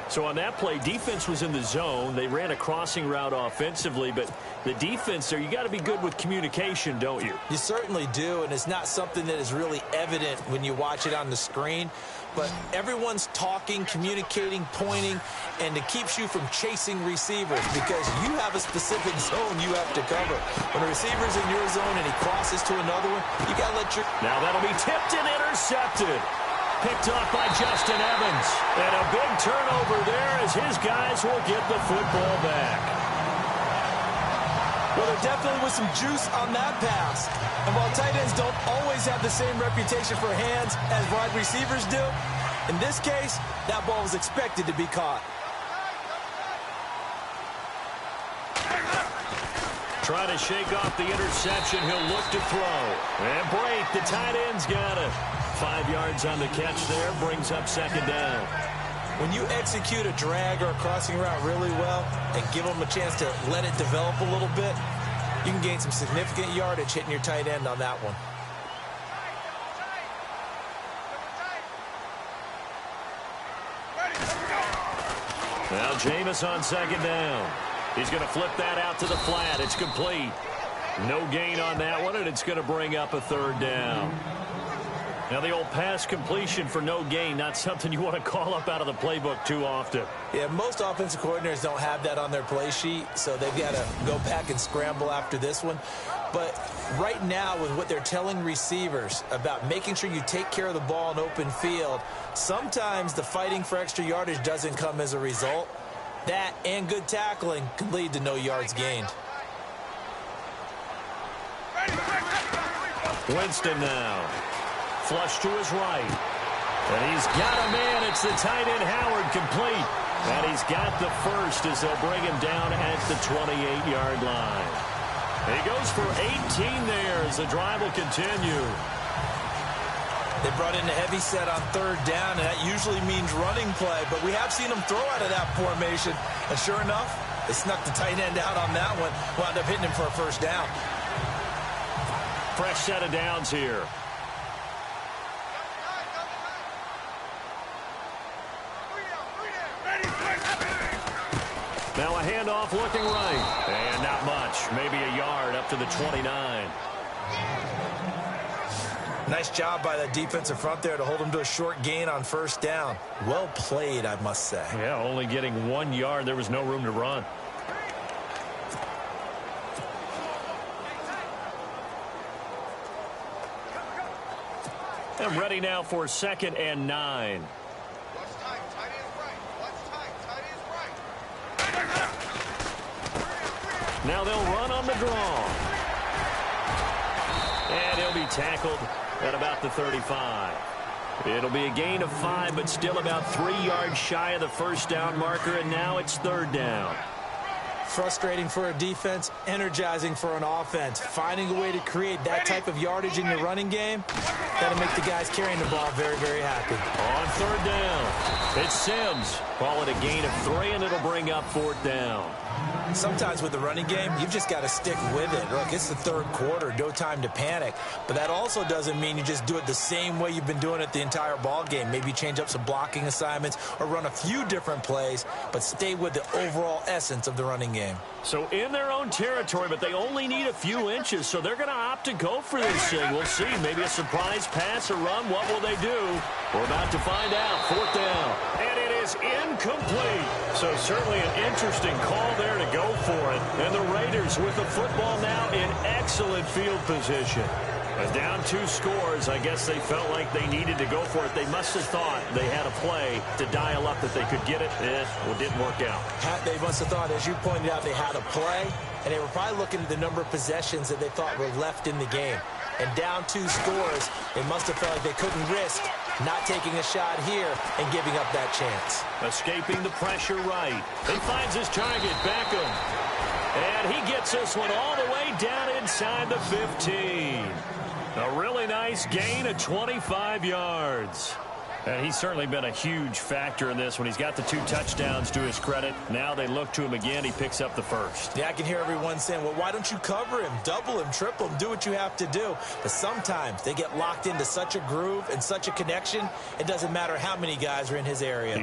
So on that play, defense was in the zone. They ran a crossing route offensively, but the defense there, you got to be good with communication, don't you? You certainly do, and it's not something that is really evident when you watch it on the screen. But everyone's talking, communicating, pointing, and it keeps you from chasing receivers because you have a specific zone you have to cover. When a receiver's in your zone and he crosses to another one, you got to let your... Now that'll be tipped and intercepted. Picked off by Justin Evans. And a big turnover there as his guys will get the football back. Well, there definitely was some juice on that pass. And while tight ends don't always have the same reputation for hands as wide receivers do, in this case, that ball was expected to be caught. Trying to shake off the interception. He'll look to throw. And break. The tight end's got it. 5 yards on the catch there. Brings up second down. When you execute a drag or a crossing route really well and give them a chance to let it develop a little bit, you can gain some significant yardage hitting your tight end on that one. Now Jameis on second down. He's going to flip that out to the flat. It's complete. No gain on that one, and it's going to bring up a third down. Now the old pass completion for no gain, not something you want to call up out of the playbook too often. Yeah, most offensive coordinators don't have that on their play sheet, so they've got to go back and scramble after this one. But right now, with what they're telling receivers about making sure you take care of the ball in open field, sometimes the fighting for extra yardage doesn't come as a result. That and good tackling can lead to no yards gained. Winston now. Flush to his right. And he's got a man. It's the tight end Howard complete. And he's got the first as they'll bring him down at the 28-yard line. He goes for 18 there as the drive will continue. They brought in a heavy set on third down, and that usually means running play, but we have seen them throw out of that formation. And sure enough, they snuck the tight end out on that one, wound up hitting him for a first down. Fresh set of downs here. Now a handoff looking right. And not much. Maybe a yard up to the 29. Nice job by that defensive front there to hold him to a short gain on first down. Well played, I must say. Yeah, only getting 1 yard. There was no room to run. And ready now for 2nd and 9. Now they'll run on the draw. And he'll be tackled at about the 35. It'll be a gain of 5, but still about 3 yards shy of the first down marker, and now it's 3rd down. Frustrating for a defense, energizing for an offense. Finding a way to create that type of yardage in your running game, that'll make the guys carrying the ball very, very happy. On 3rd down, it's Sims. Call it a gain of 3, and it'll bring up 4th down. Sometimes with the running game, you've just got to stick with it. Look, it's the 3rd quarter, no time to panic. But that also doesn't mean you just do it the same way you've been doing it the entire ball game. Maybe change up some blocking assignments or run a few different plays, but stay with the overall essence of the running game. So in their own territory, but they only need a few inches, so they're going to opt to go for this thing. We'll see. Maybe a surprise pass or run. What will they do? We're about to find out. 4th down. And it is incomplete. So certainly an interesting call there to go for it. And the Raiders with the football now in excellent field position. Down 2 scores, I guess they felt like they needed to go for it. They must have thought they had a play to dial up that they could get it. Well, it didn't work out. They must have thought, as you pointed out, they had a play, and they were probably looking at the number of possessions that they thought were left in the game. And down 2 scores, they must have felt like they couldn't risk not taking a shot here and giving up that chance. Escaping the pressure right. He finds his target, Beckham. And he gets this one all the way down inside the 15. A really nice gain of 25 yards. And he's certainly been a huge factor in this when he's got the 2 touchdowns to his credit. Now they look to him again. He picks up the first. Yeah, I can hear everyone saying, well, why don't you cover him, double him, triple him, do what you have to do. But sometimes they get locked into such a groove and such a connection, it doesn't matter how many guys are in his area.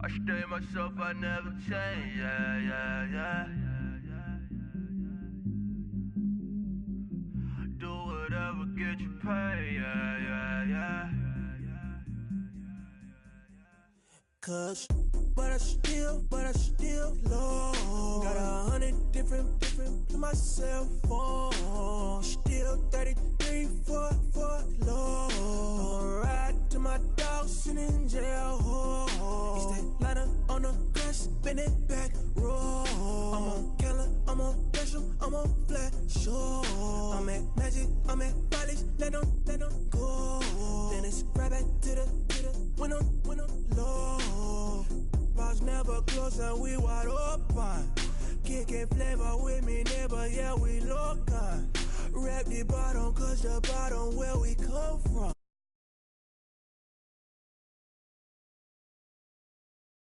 I stay myself, I never change, yeah. Do whatever, get you paid, yeah. Cause, but I still low. Got 100 different to my cell phone. Still 33 for low. I'ma ride to my dog sitting in jail. It's that ladder on the grass, spin it back, roll. I'm on Keller, I'm on Gresham, I'm on Flat Shore. I'm at Magic, I'm at Polish, let them go. Then it's right back to the when I'm low. Bars never close and we wide open. Kicking flavor with me, neighbor, yeah, we local. Rap the bottom, cause the bottom where we come from.